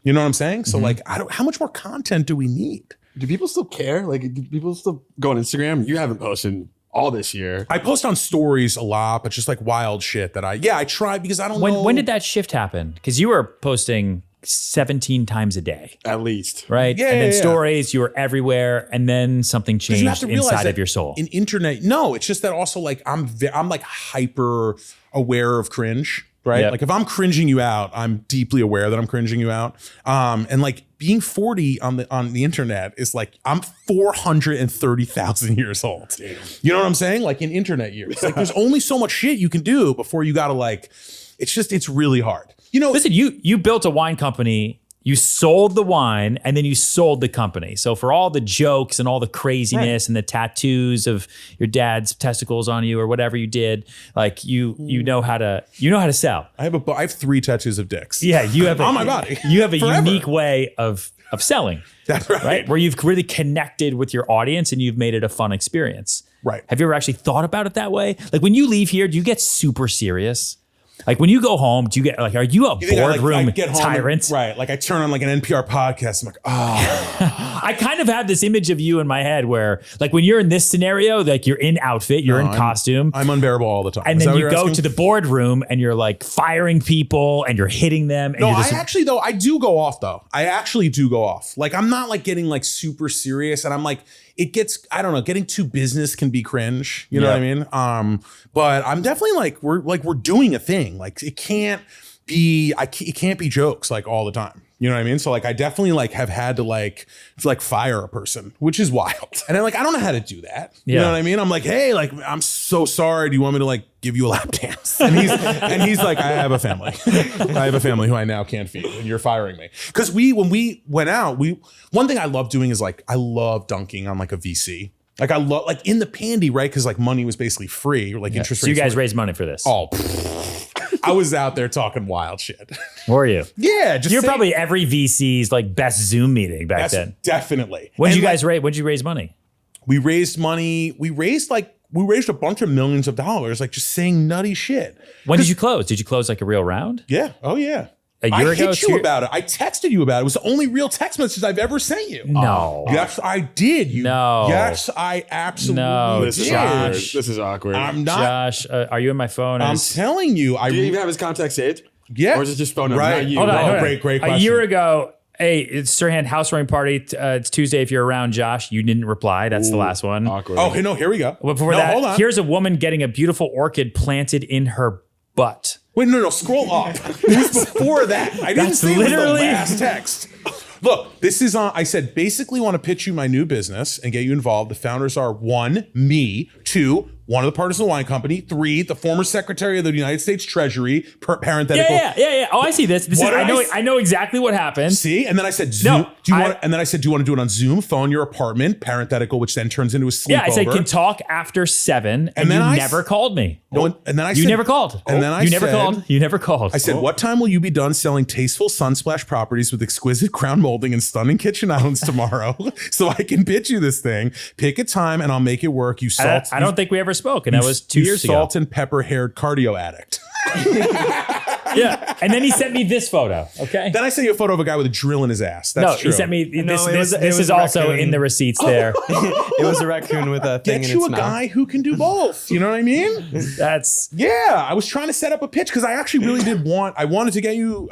You know what I'm saying? So like, how much more content do we need? Do people still care? Like, do people still go on Instagram? You haven't posted all this year. I post on stories a lot, but just like wild shit that I try because I don't know. When did that shift happen? Because you were posting 17 times a day. At least. Right? Yeah, and then yeah. stories, you were everywhere, and then something You have changed to realize inside that of your soul. in internet, no, it's just that also like I'm like hyper aware of cringe, right? Yep. Like if I'm cringing you out, I'm deeply aware that I'm cringing you out. And like being 40 on the internet is like I'm 430,000 years old. Damn. You know what I'm saying? Like in internet years, like there's only so much shit you can do before you gotta like. It's really hard. You know, Listen, you built a wine company. You sold the wine and then you sold the company. So for all the jokes and all the craziness and the tattoos of your dad's testicles on you or whatever you did, like you know how to sell. I have 3 tattoos of dicks. Yeah, you have on my body. You have a Forever. unique way of selling. That's right. Where you've really connected with your audience and you've made it a fun experience. Right. Have you ever actually thought about it that way? Like when you leave here, do you get super serious? Like when you go home, do you get like, are you a boardroom tyrant? Right. Like I turn on like an NPR podcast. I'm like, oh. I kind of have this image of you in my head where like when you're in this scenario, like you're in outfit, you're in costume. I'm unbearable all the time. And then you go to the boardroom and you're like firing people and you're hitting them. And No, you're just, I do go off though. I actually do go off. Like I'm not like getting like super serious and I'm like, it gets, I don't know, getting too business can be cringe. You know what I mean? But I'm definitely like, we're doing a thing. Like it can't be jokes like all the time. You know what I mean? So like, I definitely like have had to like fire a person, which is wild. And then like, I don't know how to do that. You know what I mean? I'm like, hey, like, I'm so sorry. Do you want me to like give you a lap dance? And he's like, I have a family. I have a family who I now can't feed and you're firing me. Cause when we went out, one thing I love doing is like, I love dunking on like a VC. Like I love, like in the pandy, right? Cause like money was basically free or like interest so you rates guys free. raised money for this. Oh, I was out there talking wild shit. Were you? Yeah. You're probably every VC's like best Zoom meeting back then. Definitely. When did you guys raise? When did you raise money? We raised money. We raised a bunch of millions of dollars, like just saying nutty shit. When did you close? Did you close like a real round? Yeah. Oh yeah. A year I ago? hit you about it. I texted you about it. It was the only real text message I've ever sent you. No. Yes, I did. No. Yes, I absolutely No, This is did. awkward. This is awkward. I'm not. Josh, are you in my phone? I'm telling you. Do you even have his contact saved? Yeah. Or is it just phone number? Right. Not you. Hold on, Oh, hold on. great question. A year ago, hey, it's SERHANT housewarming party. It's Tuesday if you're around, Josh. You didn't reply. That's the last one. Awkward. Oh, no, here we go. But before no, that, hold on. here's a woman getting a beautiful orchid planted in her butt. Wait, no, scroll up. It was before that. I didn't That's say literally literally- the last text. Look, this is on. I said basically want to pitch you my new business and get you involved. The founders are 1, me, 2, one of the partners of the wine company, 3, the former secretary of the United States Treasury, parenthetical. Yeah. Oh, I see this. I know exactly what happened. See, and then I said, Zoom. No, do you want? And then I said, do you want to do it on Zoom? Phone your apartment, parenthetical, which then turns into a sleepover. Yeah, I said can talk after 7, and then you I never called me. No, and then I You said, never called. And then I you said, never called. You never called. I said, what time will you be done selling tasteful Sunsplash properties with exquisite crown molding and stunning kitchen islands tomorrow so I can pitch you this thing? Pick a time and I'll make it work. You salt. I don't think we ever spoke, and that was 2 years ago. Salt and pepper haired cardio addict. Yeah, and then he sent me this photo. Okay. Then I sent you a photo of a guy with a drill in his ass. That's No, true. he sent me this. it was This is a also raccoon. in the receipts there. It was a raccoon with a thing Get in you its a mouth. guy who can do both. You know what I mean? That's Yeah, I was trying to set up a pitch because I actually really did want. I wanted to get you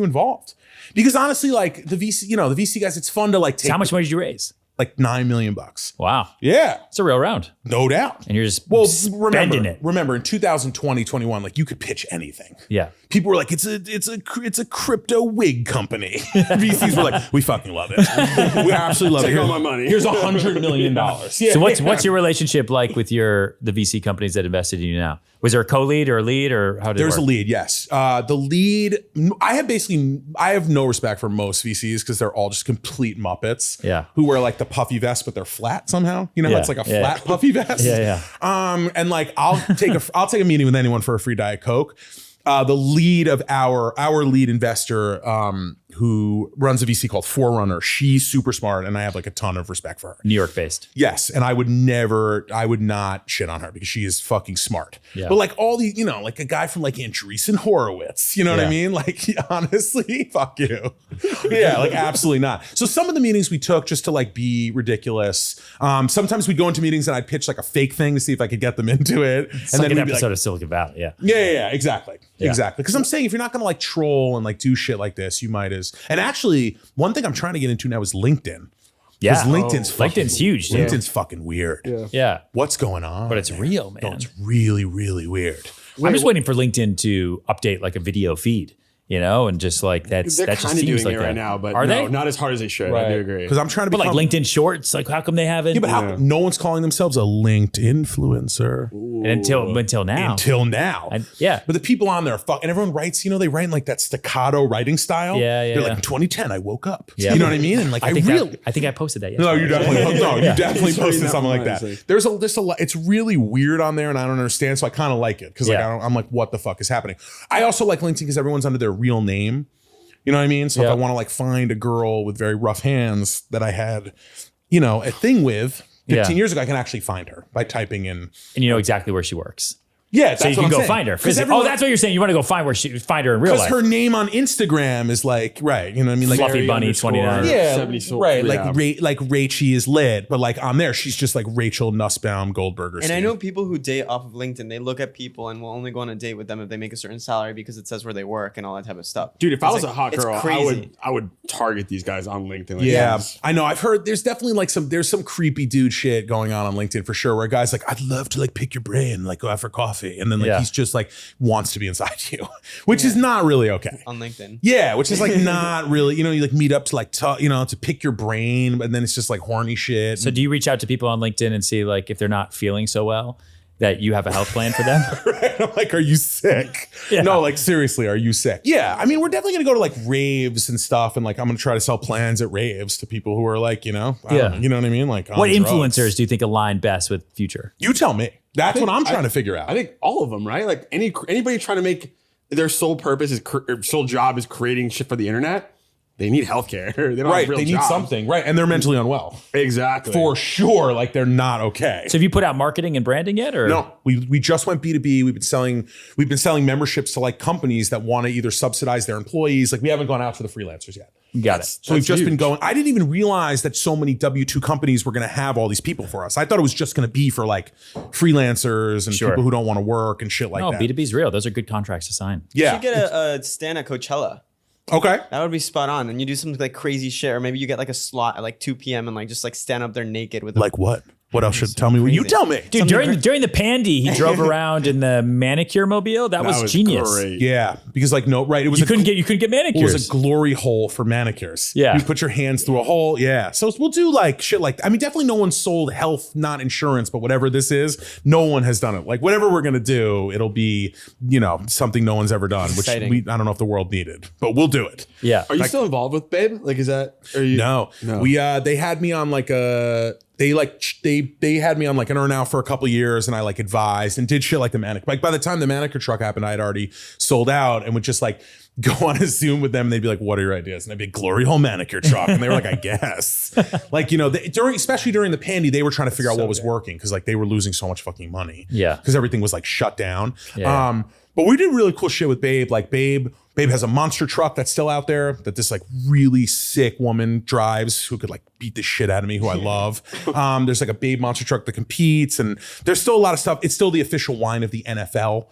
involved because honestly, like the VC guys, it's fun to like take. how much money did you raise? like $9 million. Wow. Yeah, It's a real round. no doubt. And you're just Remember, spending it. remember in 2020, 21, like you could pitch anything. Yeah. People were like, it's a crypto wig company. VCs were like, we fucking love it. We absolutely love it. Take all my money. Here's $100 million. Yeah. So what's your relationship like with the VC companies that invested in you now? Was there a co-lead or a lead, or how did There's it a work? lead, yes. The lead, I have no respect for most VCs because they're all just complete muppets. Yeah. Who wear like the puffy vest, but they're flat somehow. You know, Yeah, it's like a yeah. flat puffy vest. Yeah, And like I'll take a meeting with anyone for a free Diet Coke. The lead of our lead investor, who runs a VC called Forerunner, she's super smart, and I have like a ton of respect for her. New York based. Yes, and I would not shit on her because she is fucking smart. Yeah. But like all these, like a guy from like Andreessen Horowitz, you know what I Yeah. mean? Like honestly, fuck you. Yeah, like absolutely not. So some of the meetings we took just to like be ridiculous. Sometimes we'd go into meetings and I'd pitch like a fake thing to see if I could get them into it. It's And like then an we'd be episode like, of Silicon Valley. Yeah. yeah, exactly. Yeah. Exactly. Because I'm saying if you're not gonna like troll and like do shit like this, you might as. And actually, one thing I'm trying to get into now is LinkedIn. Yeah. LinkedIn's fucking, LinkedIn's huge. Dude. LinkedIn's fucking weird. Yeah. What's going on? But it's real, man. No, it's really, really weird. I'm just waiting for LinkedIn to update like a video feed, and just like They're that just kind of seems doing like it right that. now, but Are no, they? not as hard as they should. I do agree. Because I'm trying to But become like LinkedIn Shorts, like how come they haven't? Yeah, but how no one's calling themselves a LinkedIn influencer And until now. until now. Yeah. But the people on there are and everyone writes, they write in like that staccato writing style. Yeah, yeah, They're like yeah. in 2010, I woke up. Yeah. You know what I mean? And like I think I posted that yesterday. No, you definitely posted that something one like that. nicely. There's a lot. It's really weird on there, and I don't understand. So I kind of like it because like Yeah. I'm like, what the fuck is happening? I also like LinkedIn because everyone's under their real name. You know what I mean? So if Yeah. I want to like find a girl with very rough hands that I had, a thing with 15 years ago, I can actually find her by typing in. And you know exactly where she works. Yeah, So you can go find her. Oh, that's what you're saying. You want to go find her in real because life. her name on Instagram is like, right, you know what I mean? Like Fluffy Bunny 29. Yeah, 70 right. yeah. Like Rachie is lit, but like on there, she's just like Rachel Nussbaum Goldberger. And I know people who date off of LinkedIn, they look at people and will only go on a date with them if they make a certain salary because it says where they work and all that type of stuff. Dude, if I was like- a hot it's girl, crazy. I would target these guys on LinkedIn. Like, Yeah, yes. I know. I've heard there's definitely like there's some creepy dude shit going on LinkedIn for sure. Where a guy's like, I'd love to like pick your brain, like go out for coffee, and then like Yeah. he's just like wants to be inside you, which is not really okay. On LinkedIn. Yeah, which is like not really, you like meet up to like to pick your brain, and then it's just like horny shit. So do you reach out to people on LinkedIn and see like if they're not feeling so well, that you have a health plan for them? Right? I'm like, are you sick? Yeah. No, like seriously, are you sick? Yeah, I mean, we're definitely gonna go to like raves and stuff, and like I'm gonna try to sell plans at raves to people who are like, I don't know, you know what I mean? Like, on What drugs. influencers do you think align best with Future? You tell me. That's what I'm trying to figure out. I think all of them, right? Like anybody trying to make their sole purpose or sole job is creating shit for the internet. They need healthcare. They don't Right, have real they need jobs. something, right? And they're mentally unwell Exactly. for sure. Like they're not okay. So have you put out marketing and branding yet, or No, we just went B2B. We've been selling memberships to like companies that want to either subsidize their employees. Like we haven't gone out to the freelancers yet. Got it? So we've just been huge. going. I didn't even realize that so many W2 companies were going to have all these people for us. I thought it was just going to be for like freelancers and Sure. people who don't want to work and shit like No, that. B2B's real. Those are good contracts to sign. You Yeah. should get a stand at Coachella. Okay. That would be spot on. And you do some like crazy shit, or maybe you get like a slot at like 2 p.m. and like just like stand up there naked with Like what? What else should tell me? You tell me. Dude, during the Pandy, he drove around in the manicure mobile. That was genius. Great. Yeah, because like no, right? It was You couldn't get It manicures. was a glory hole for manicures. Yeah. You put your hands through a hole. Yeah. So we'll do like shit like, I mean, definitely no one sold health, not insurance, but whatever this is, no one has done it. Like whatever we're going to do, it'll be, something no one's ever done, which Exciting. I don't know if the world needed, but we'll do it. Yeah. Are you still involved with Babe? Like, is that? Are you? No. We, they had me on like they had me on like an earn out for a couple of years, and I like advised and did shit like the manicure. Like by the time the manicure truck happened, I had already sold out and would just like go on a Zoom with them. And they'd be like, "What are your ideas?" And I'd be glory hole manicure truck, and they were like, "I guess." Like especially during the Pandy, they were trying to figure out what was working because like they were losing so much fucking money. Yeah. because everything was like shut down. Yeah. But we did really cool shit with Babe. Like Babe has a monster truck that's still out there that this like really sick woman drives who could like beat the shit out of me, who I love. There's like a Babe monster truck that competes, and there's still a lot of stuff. It's still the official wine of the NFL.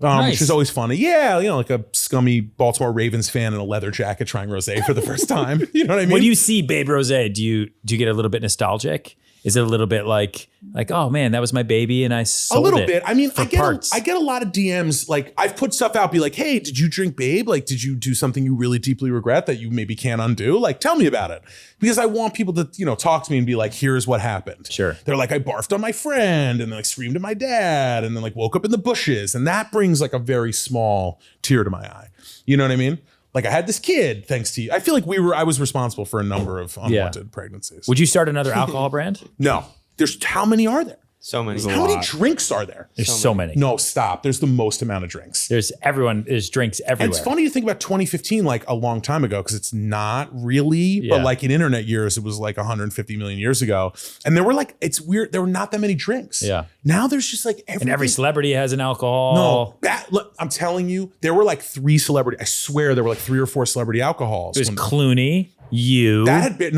which is always funny. Yeah, like a scummy Baltimore Ravens fan in a leather jacket trying rosé for the first time. You know what I mean? When you see Babe Rosé, do you get a little bit nostalgic? Is it a little bit like, oh man, that was my baby and I sold it? A little bit. I mean, I get a lot of DMs. Like I've put stuff out, be like, hey, did you drink Babe? Like, did you do something you really deeply regret that you maybe can't undo? Like, tell me about it. Because I want people to, talk to me and be like, here's what happened. Sure. They're like, I barfed on my friend and then like screamed at my dad and then like woke up in the bushes. And that brings like a very small tear to my eye. You know what I mean? Like I had this kid thanks to you. I feel like I was responsible for a number of unwanted pregnancies. Would you start another alcohol brand? No. How many are there? So many. How many drinks are there? There's so many. No, stop. There's the most amount of drinks. There's drinks everywhere. And it's funny to think about 2015 like a long time ago because it's not really, but like in internet years, it was like 150 million years ago. And there were like, it's weird. There were not that many drinks. Yeah. Now there's just like everything. And every celebrity has an alcohol. No, look, I'm telling you, there were like 3 celebrity. I swear there were like 3 or 4 celebrity alcohols. It was Clooney. You that had been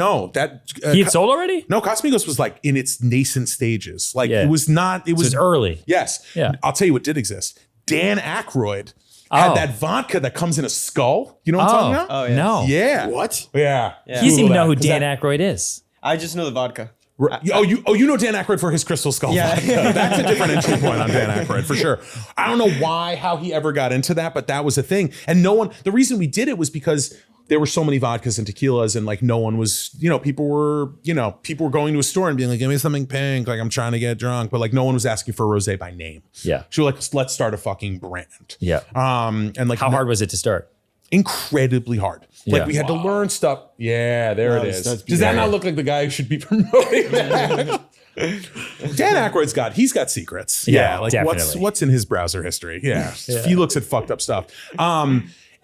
he had sold already? No, Casamigos was like in its nascent stages. Like it was not. It was early. Yes. Yeah. I'll tell you what did exist. Dan Aykroyd had that vodka that comes in a skull. You know what I'm talking about? Oh yeah. No. Yeah. What? Yeah. He doesn't even know who Dan Aykroyd is. I just know the vodka. You know Dan Aykroyd for his Crystal Skull vodka. That's a different entry point on Dan Aykroyd for sure. I don't know how he ever got into that, but that was a thing. And the reason we did it was because there were so many vodkas and tequilas and like no one was, people were going to a store and being like, give me something pink. Like I'm trying to get drunk, but like no one was asking for a rosé by name. Yeah. So like, let's start a fucking brand. Yeah. And like, how hard was it to start? Incredibly hard. Like we had to learn stuff. Yeah, there it is. Does that not look like the guy who should be promoting that? Dan Aykroyd's he's got secrets. Yeah, like definitely. what's in his browser history? Yeah. He looks at fucked up stuff.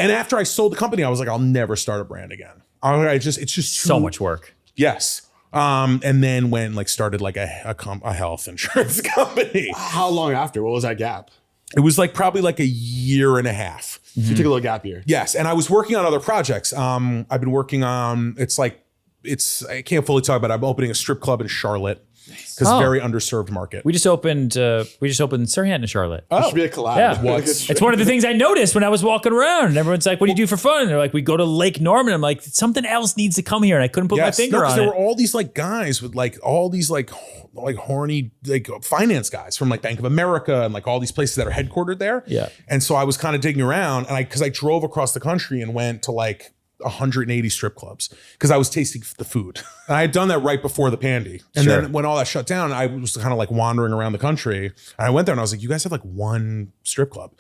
And after I sold the company, I was like, I'll never start a brand again. It's just so much work. Yes. And then started like a health insurance company. How long after? What was that gap? It was like probably like a year and a half. So you took a little gap year. Yes. And I was working on other projects. I've been working on, I can't fully talk about it. I'm opening a strip club in Charlotte. Because very underserved market. We just opened SERHANT in Charlotte. It should be a collab. Yeah. It's one of the things I noticed when I was walking around. And everyone's like, what do you do for fun? And they're like, we go to Lake Norman. I'm like, something else needs to come here. And I couldn't put my finger on it. There were all these like guys with like all these like horny like finance guys from like Bank of America and like all these places that are headquartered there. Yeah. And so I was kind of digging around and because I drove across the country and went to like 180 strip clubs because I was tasting the food. And I had done that right before the pandy. And then when all that shut down, I was kind of like wandering around the country. And I went there and I was like, you guys have like one strip club.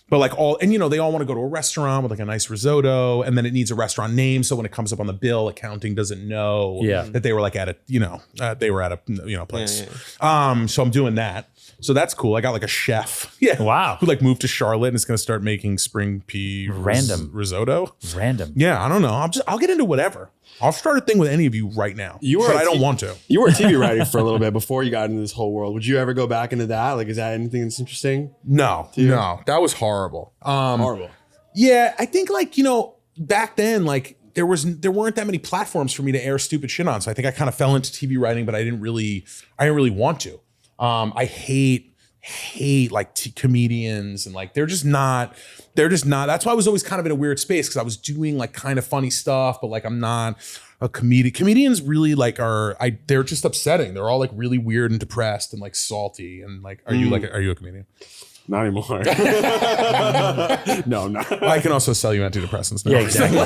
But like they all want to go to a restaurant with like a nice risotto and then it needs a restaurant name. So when it comes up on the bill, accounting doesn't know that they were like at a, they were at a, place. So I'm doing that. So that's cool. I got like a chef. Yeah. Wow. Who like moved to Charlotte and is going to start making spring pea risotto. Random. Yeah. I don't know. I'll get into whatever. I'll start a thing with any of you right now. But I don't want to. You were TV writing for a little bit before you got into this whole world. Would you ever go back into that? Like, is that anything that's interesting? No. That was horrible. Horrible. Yeah. I think like, back then, like there weren't that many platforms for me to air stupid shit on. So I think I kind of fell into TV writing, but I didn't really want to. I hate like comedians and like they're just not that's why I was always kind of in a weird space because I was doing like kind of funny stuff but like I'm not a comedian. Comedians really like they're just upsetting. They're all like really weird and depressed and like salty and like are you a comedian? Not anymore. No, no. I can also sell you antidepressants now. Yeah, exactly.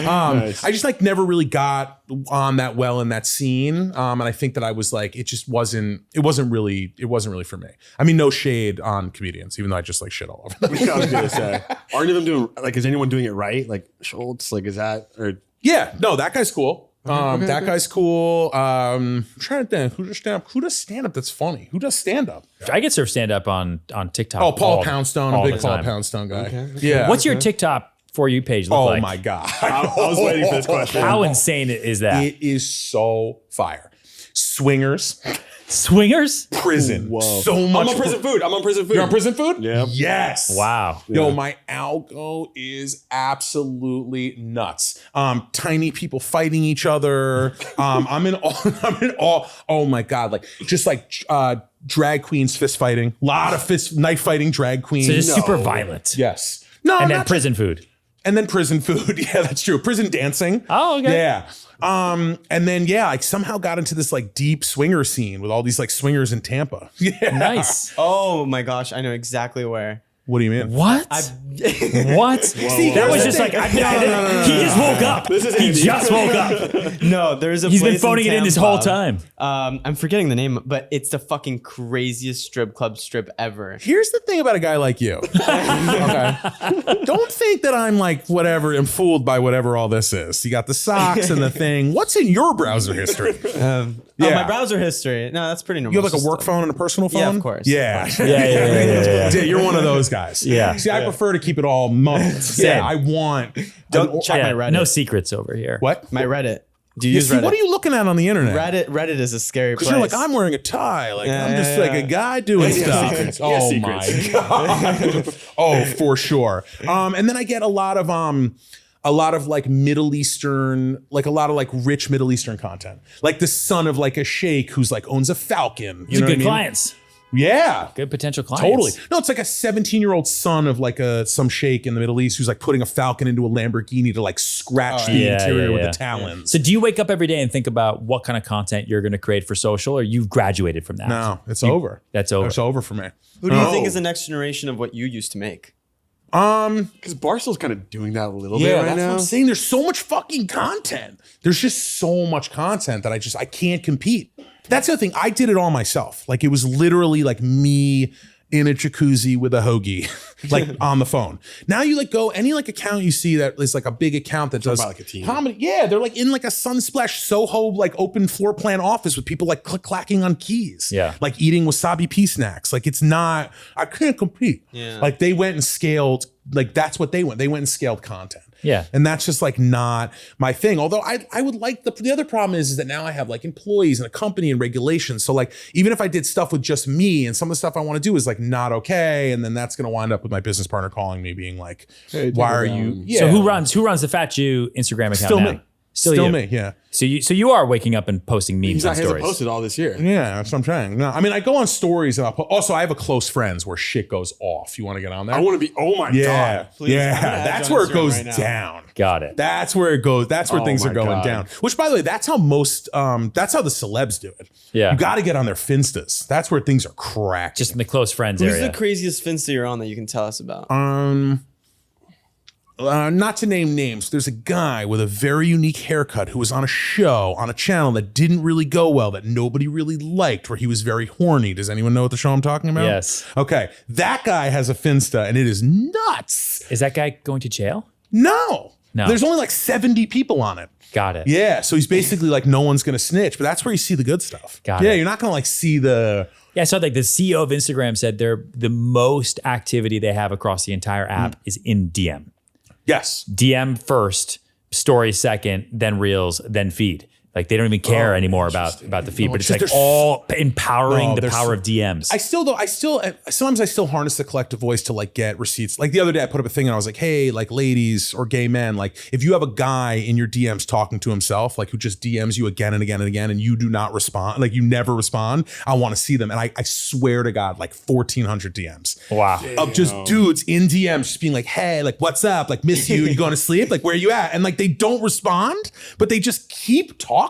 Nice. I just like never really got on that well in that scene. And I think that I was like, it wasn't really for me. I mean, no shade on comedians, even though I just like shit all over them. I was gonna say, aren't even doing like, is anyone doing it right? Like Schultz, like is that or yeah, no, that guy's cool. Guy's cool. I'm trying to think who does stand up that's funny. Who does stand up? I get surf stand up on TikTok. Oh, Paul Poundstone, a big Paul time. Poundstone guy. Okay. Yeah. What's your TikTok For You page look like? Oh my God. I was waiting for this question. How insane is that? It is so fire. Swingers, prison. Whoa. So much. I'm on prison food. You're on prison food? Yeah. Yes. Wow. Yo, my algo is absolutely nuts. Tiny people fighting each other. I'm in all. Oh my God. Like just like drag queens fist fighting, a lot of knife fighting drag queens. So just super violent. Yes. No, And then prison food. And then prison food. Yeah, that's true. Prison dancing. Oh, okay. Yeah. And then I somehow got into this like deep swinger scene with all these like swingers in Tampa. Yeah. Nice. Oh my gosh, I know exactly where. What do you mean? What? What? See, that was here's just the like, thing. he just woke up. He just woke up. No, there's a He's been place phoning it in this Tampa. whole time. I'm forgetting the name, but it's the fucking craziest strip ever. Here's the thing about a guy like you. Okay. Don't think that I'm like whatever, I'm fooled by whatever all this is. You got the socks and the thing. What's in your browser history? Oh, my browser history. No, that's pretty normal. You have like a work phone and a personal phone? Yeah, of course. Yeah. Yeah. You're one of those guys. Yeah. See, I prefer to keep it all muddled. Yeah, I want. Don't check my Reddit. No secrets over here. What? My Reddit. Do you Yeah, use see, Reddit? what are you looking at on the internet? Reddit is a scary place. Because you're like, I'm wearing a tie. Like, Yeah, I'm just yeah, like yeah. a guy doing stuff. Oh my God. Oh, for sure. And then I get a lot of like Middle Eastern, like a lot of like rich Middle Eastern content. Like the son of like a sheikh who's like owns a falcon. You These know are good what I mean? clients. Yeah. Good potential clients. Totally. No, it's like a 17-year-old son of like some sheikh in the Middle East who's like putting a falcon into a Lamborghini to like scratch the Yeah, interior yeah, with yeah. the talons. So do you wake up every day and think about what kind of content you're going to create for social, or you've graduated from that? No, it's over. That's over. It's over for me. Who do you think is the next generation of what you used to make? Because Barstool's kind of doing that a little bit right that's now. what I'm saying. There's so much fucking content. There's just so much content that I can't compete. That's the other thing. I did it all myself. Like it was literally like me in a jacuzzi with a hoagie, like on the phone. Now you like go any like account you see that is like a big account that does about like a team. comedy. Yeah, they're like in like a Sunsplash Soho like open floor plan office with people like clacking on keys. Yeah. Like eating wasabi pea snacks. Like it's not. I can't compete. Yeah. Like they went and scaled. Like that's what they went. They went and scaled content. Yeah. And that's just like not my thing. Although I would like the other problem is that now I have like employees and a company and regulations. So like even if I did stuff with just me and some of the stuff I want to do is like not okay. And then that's going to wind up with my business partner calling me being like, Hey, why are take it you? down. Yeah. So who runs the Fat Jew Instagram account Still now? me. Still Still you. me. Yeah. So you are waking up and posting memes He's on not, he hasn't stories. posted all this year. Yeah. That's what I'm trying. No, I mean, I go on stories and also I have a close friends where shit goes off. You want to get on there? I want to be, oh my Yeah. God. Please, Yeah. I'm gonna add That's you on where it Instagram goes right now. down. Got it. That's where it goes. That's where Oh things are my going God. down. Which, by the way, that's how most. That's how the celebs do it. Yeah. you got to get on their Finstas. That's where things are cracking. Just in the close friends Who's area. the craziest Finsta you're on that you can tell us about? Not to name names. There's a guy with a very unique haircut who was on a show on a channel that didn't really go well, that nobody really liked, where he was very horny. Does anyone know what the show I'm talking about? Yes. Okay, that guy has a Finsta, and it is nuts. Is that guy going to jail? No. No. There's only like 70 people on it. Got it. Yeah, so he's basically like no one's gonna snitch, but that's where you see the good stuff. Got yeah, it. you're not gonna like see the. Yeah, I saw like the CEO of Instagram said the most activity they have across the entire app is in DM. Yes. DM first, story second, then reels, then feed. Like they don't even care anymore about the feed, but it's like there's- all empowering No, the there's- power of DMs. Sometimes I still harness the collective voice to like get receipts. Like the other day I put up a thing and I was like, hey, like ladies or gay men, like if you have a guy in your DMs talking to himself, like who just DMs you again and again and again and you do not respond, like you never respond, I want to see them. And I swear to God, like 1,400 DMs. Wow. Of just dudes in DMs just being like, hey, like what's up? Like miss you, you going to sleep? Like where you at? And like they don't respond, but they just keep talking.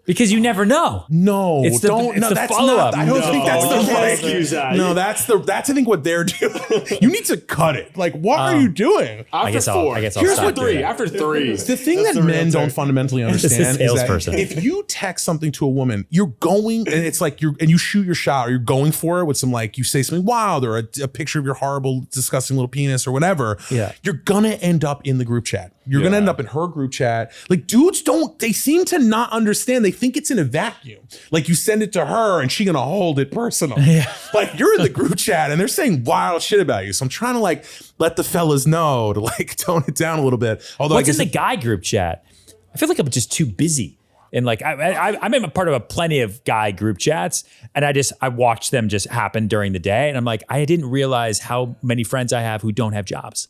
Because you never know. No, It's the- don't. it's No, the that's follow-up. not. I don't No, think that's you the can't right. excuse that. No, that's I think what they're doing. You need to cut it. Like, what are you doing? After guess I'll- four. I guess I'll Here's stop what three. doing that. After three. The thing That's that the men real don't term. fundamentally This is understand is that salesperson. if you text something to a woman, you're going and it's like you shoot your shot or you're going for it with some like you say something wild or a picture of your horrible, disgusting little penis or whatever. Yeah. You're gonna end up in the group chat. You're gonna end up in her group chat. Like dudes they seem to not understand. They think it's in a vacuum. Like you send it to her and she gonna hold it personal. Yeah. Like you're in the group chat and they're saying wild shit about you. So I'm trying to like let the fellas know to like tone it down a little bit. Although What's I in guess the guy group chat? I feel like I'm just too busy. And like I'm a part of plenty of guy group chats, and I watch them just happen during the day, and I'm like, I didn't realize how many friends I have who don't have jobs.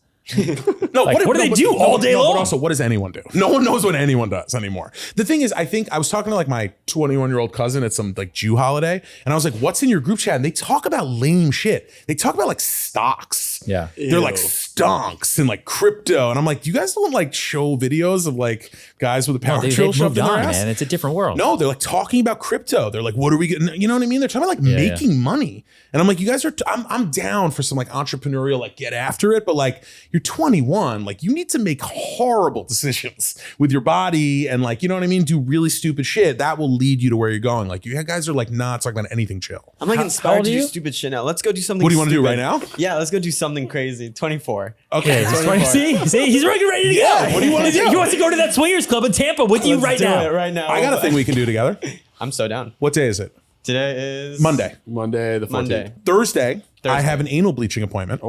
No, Like, what do they do all day long? But also, what does anyone do? No one knows what anyone does anymore. The thing is, I think I was talking to like my 21-year-old cousin at some like Jew holiday, and I was like, "What's in your group chat?" And they talk about lame shit. They talk about like stocks. Yeah. They're like stonks and like crypto, and I'm like, "You guys don't like show videos of like guys with a power drill They've shoved moved in their on, ass?" man. It's a different world. No, they're like talking about crypto. They're like, "What are we getting?" You know what I mean? They're talking about like making money, and I'm like, "You guys are." I'm down for some like entrepreneurial like get after it, but like you're 21. Like you need to make horrible decisions with your body and like, you know what I mean? Do really stupid shit. That will lead you to where you're going. Like you guys are like not talking about anything chill. I'm like How inspired old to are do you? stupid shit now. Let's go do something. What do you want to do stupid. right now? Yeah, let's go do something crazy. 24. Okay. He's 20. See, he's ready to Yeah, go. what do you want to do? He wants to go to that swingers club in Tampa with you Let's right do now. it right now. I got a thing we can do together. I'm so down. What day is it? Today is Monday. Monday the 14th. Monday. Thursday. I have an anal bleaching appointment.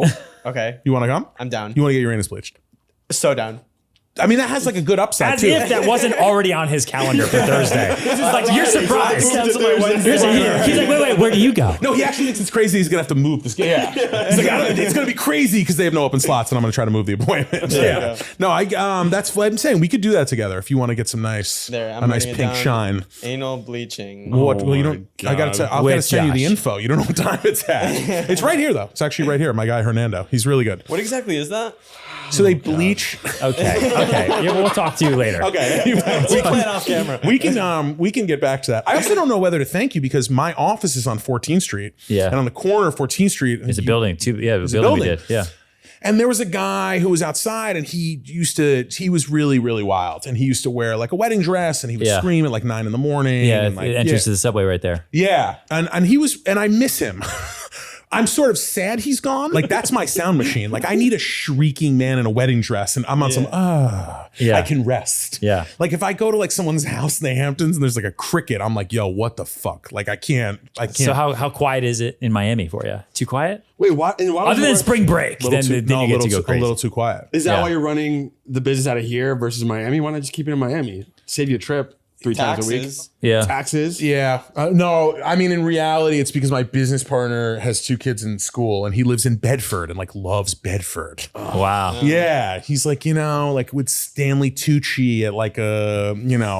Okay, You want to come? I'm down. You want to get your anus bleached? So down. I mean, that has like a good upside As too. if that wasn't already on his calendar for Thursday. It's like, you're surprised. Cancel my Wednesday. He's like, wait, where do you go? No, he actually thinks it's crazy. He's gonna have to move this. Yeah, he's like, it's gonna be crazy because they have no open slots, and I'm gonna try to move the appointment. Yeah, no, that's what I'm saying. We could do that together if you want to get some nice, There, I'm a nice writing it pink down. shine. Anal bleaching. What? Well, you my don't. I gotta. God. I'll With gotta send you the Josh. info. You don't know what time it's at. It's right here though. It's actually right here. My guy Hernando. He's really good. What exactly is that? So they bleach. Okay. Yeah, we'll talk to you later. Okay. We play it off camera. We can get back to that. I also don't know whether to thank you because my office is on 14th Street. Yeah. And on the corner of 14th Street. It's a building too. Yeah, the a building we building. did. Yeah. And there was a guy who was outside and he was really, really wild. And he used to wear like a wedding dress and he would Yeah. scream at like 9 a.m. Yeah, and like, the entrance to the subway right there. yeah. And I miss him. I'm sort of sad he's gone. Like that's my sound machine. Like I need a shrieking man in a wedding dress and I'm on some, Yeah. I can rest. Yeah. Like if I go to like someone's house in the Hamptons and there's like a cricket, I'm like, yo, what the fuck? Like I can't. So how quiet is it in Miami for you? Too quiet? Wait, what? And why Other than spring break, then you get to go a crazy. little too quiet. Is that Yeah. why you're running the business out of here versus Miami? Why not just keep it in Miami? Save you a trip 3 times a week. Taxes. Yeah. Taxes. Yeah. No, I mean, in reality, it's because my business partner has 2 kids in school and he lives in Bedford and like loves Bedford. Wow. Yeah. He's like, like with Stanley Tucci at like a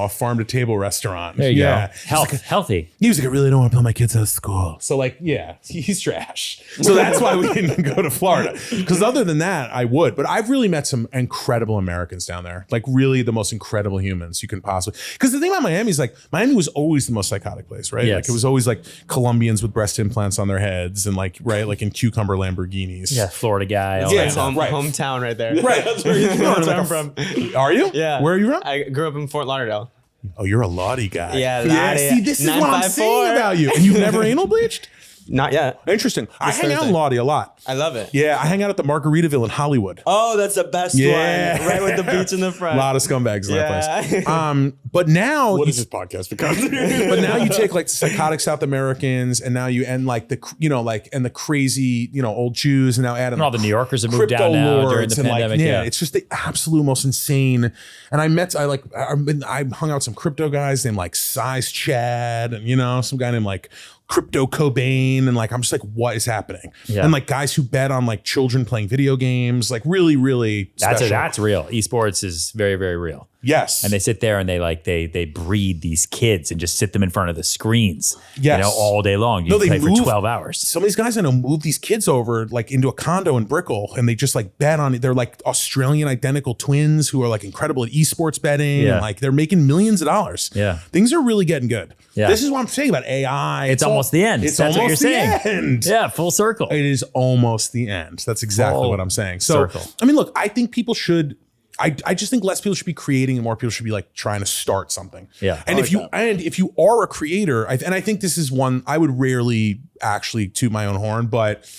farm to table restaurant. There you yeah. go. Healthy. He was like, I really don't want to put my kids out of school. So like, yeah, he's trash. So that's why we didn't go to Florida. Because other than that, I would. But I've really met some incredible Americans down there. Like really the most incredible humans you can possibly. Because the thing about Miami is like, Miami was always the most psychotic place, right? Yes. Like it was always like Colombians with breast implants on their heads and like, right, like in cucumber Lamborghinis. Yeah. Florida guy. all Yeah. that stuff. Right. Hometown right there. Right. That's where I'm from. Are you? Yeah. Where are you from? I grew up in Fort Lauderdale. Oh, you're a Lottie guy. Yeah, Yeah. Lottie. See, this is what I'm 954. saying about you. And you've never anal bleached? Not yet. Interesting. I hang out in Thursday. Lottie a lot. I love it. Yeah, I hang out at the Margaritaville in Hollywood. Oh, that's the best Yeah. one. Right with the beach in the A front. lot of scumbags in that Yeah. place. But now, What is this podcast because? but now you take like psychotic South Americans, and now you end like and the crazy old Jews, and now add in And all the New Yorkers have moved crypto down now during lords the and pandemic. like Yeah. it's just the absolute most insane. And I hung out with some crypto guys named like Size Chad, and some guy named like Crypto Cobain, and like I'm just like, what is happening? Yeah. And like guys who bet on like children playing video games, like really, really special. That's real. Esports is very, very real. Yes. And they sit there and they breed these kids and just sit them in front of the screens, Yes. all day long. You they play for move- 12 hours. Some of these guys I know move these kids over like into a condo in Brickell, and they just like bet on it. They're like Australian identical twins who are like incredible at esports betting. Yeah. And like they're making millions of dollars. Yeah. Things are really getting good. Yeah. This is what I'm saying about AI. It's almost the end. It's That's what almost you're the saying. end. Yeah, full circle. It is almost the end. That's exactly Full what I'm saying. So, circle. I mean, look, I think people should. I just think less people should be creating and more people should be like trying to start something. Yeah. And if you are a creator, and I think this is one I would rarely actually toot my own horn, but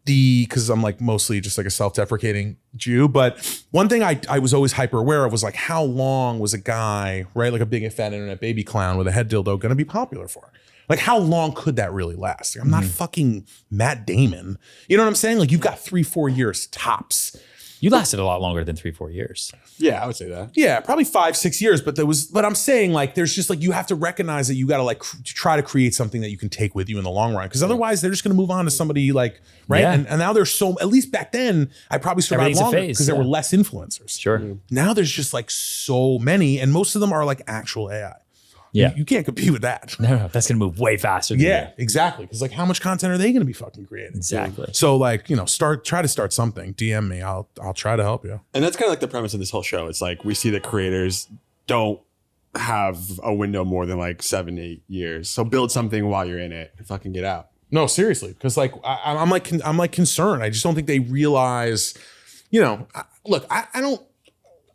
because I'm like mostly just like a self-deprecating Jew. But one thing I was always hyper aware of was like how long was a guy, right, like a big fat internet baby clown with a head dildo going to be popular for? Like how long could that really last? Like, I'm not fucking Matt Damon. You know what I'm saying? Like you've got 3-4 years tops. You lasted a lot longer than 3-4 years. Yeah, I would say that. Yeah, probably 5-6 years. But I'm saying like, there's just like, you have to recognize that you got to like try to create something that you can take with you in the long run. Because otherwise they're just going to move on to somebody like, right. Yeah. And now there's at least back then, I probably survived Everything's a longer phase, because there were less influencers. Sure. Now there's just like so many, and most of them are like actual AI. Yeah. You can't compete with that. No, that's going to move way faster than Yeah, you. exactly. Because like, how much content are they going to be fucking creating? Exactly. So like, try to start something. DM me. I'll try to help you. And that's kind of like the premise of this whole show. It's like we see that creators don't have a window more than like 7-8 years. So build something while you're in it and fucking get out. No, seriously, because like I'm like concerned. I just don't think they realize. Look,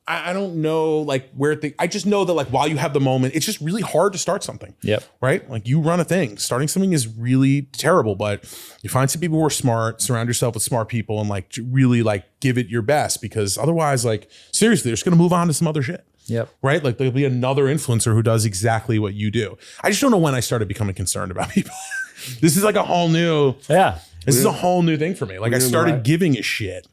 I don't know like where I just know that like while you have the moment, it's just really hard to start something. Yep. Right? Like you run a thing. Starting something is really terrible, but you find some people who are smart, surround yourself with smart people, and like really like give it your best, because otherwise, like seriously, they're just gonna move on to some other shit. Yep. Right? Like there'll be another influencer who does exactly what you do. I just don't know when I started becoming concerned about people. This is like a whole new This is a whole new thing for me. Like I started giving a shit.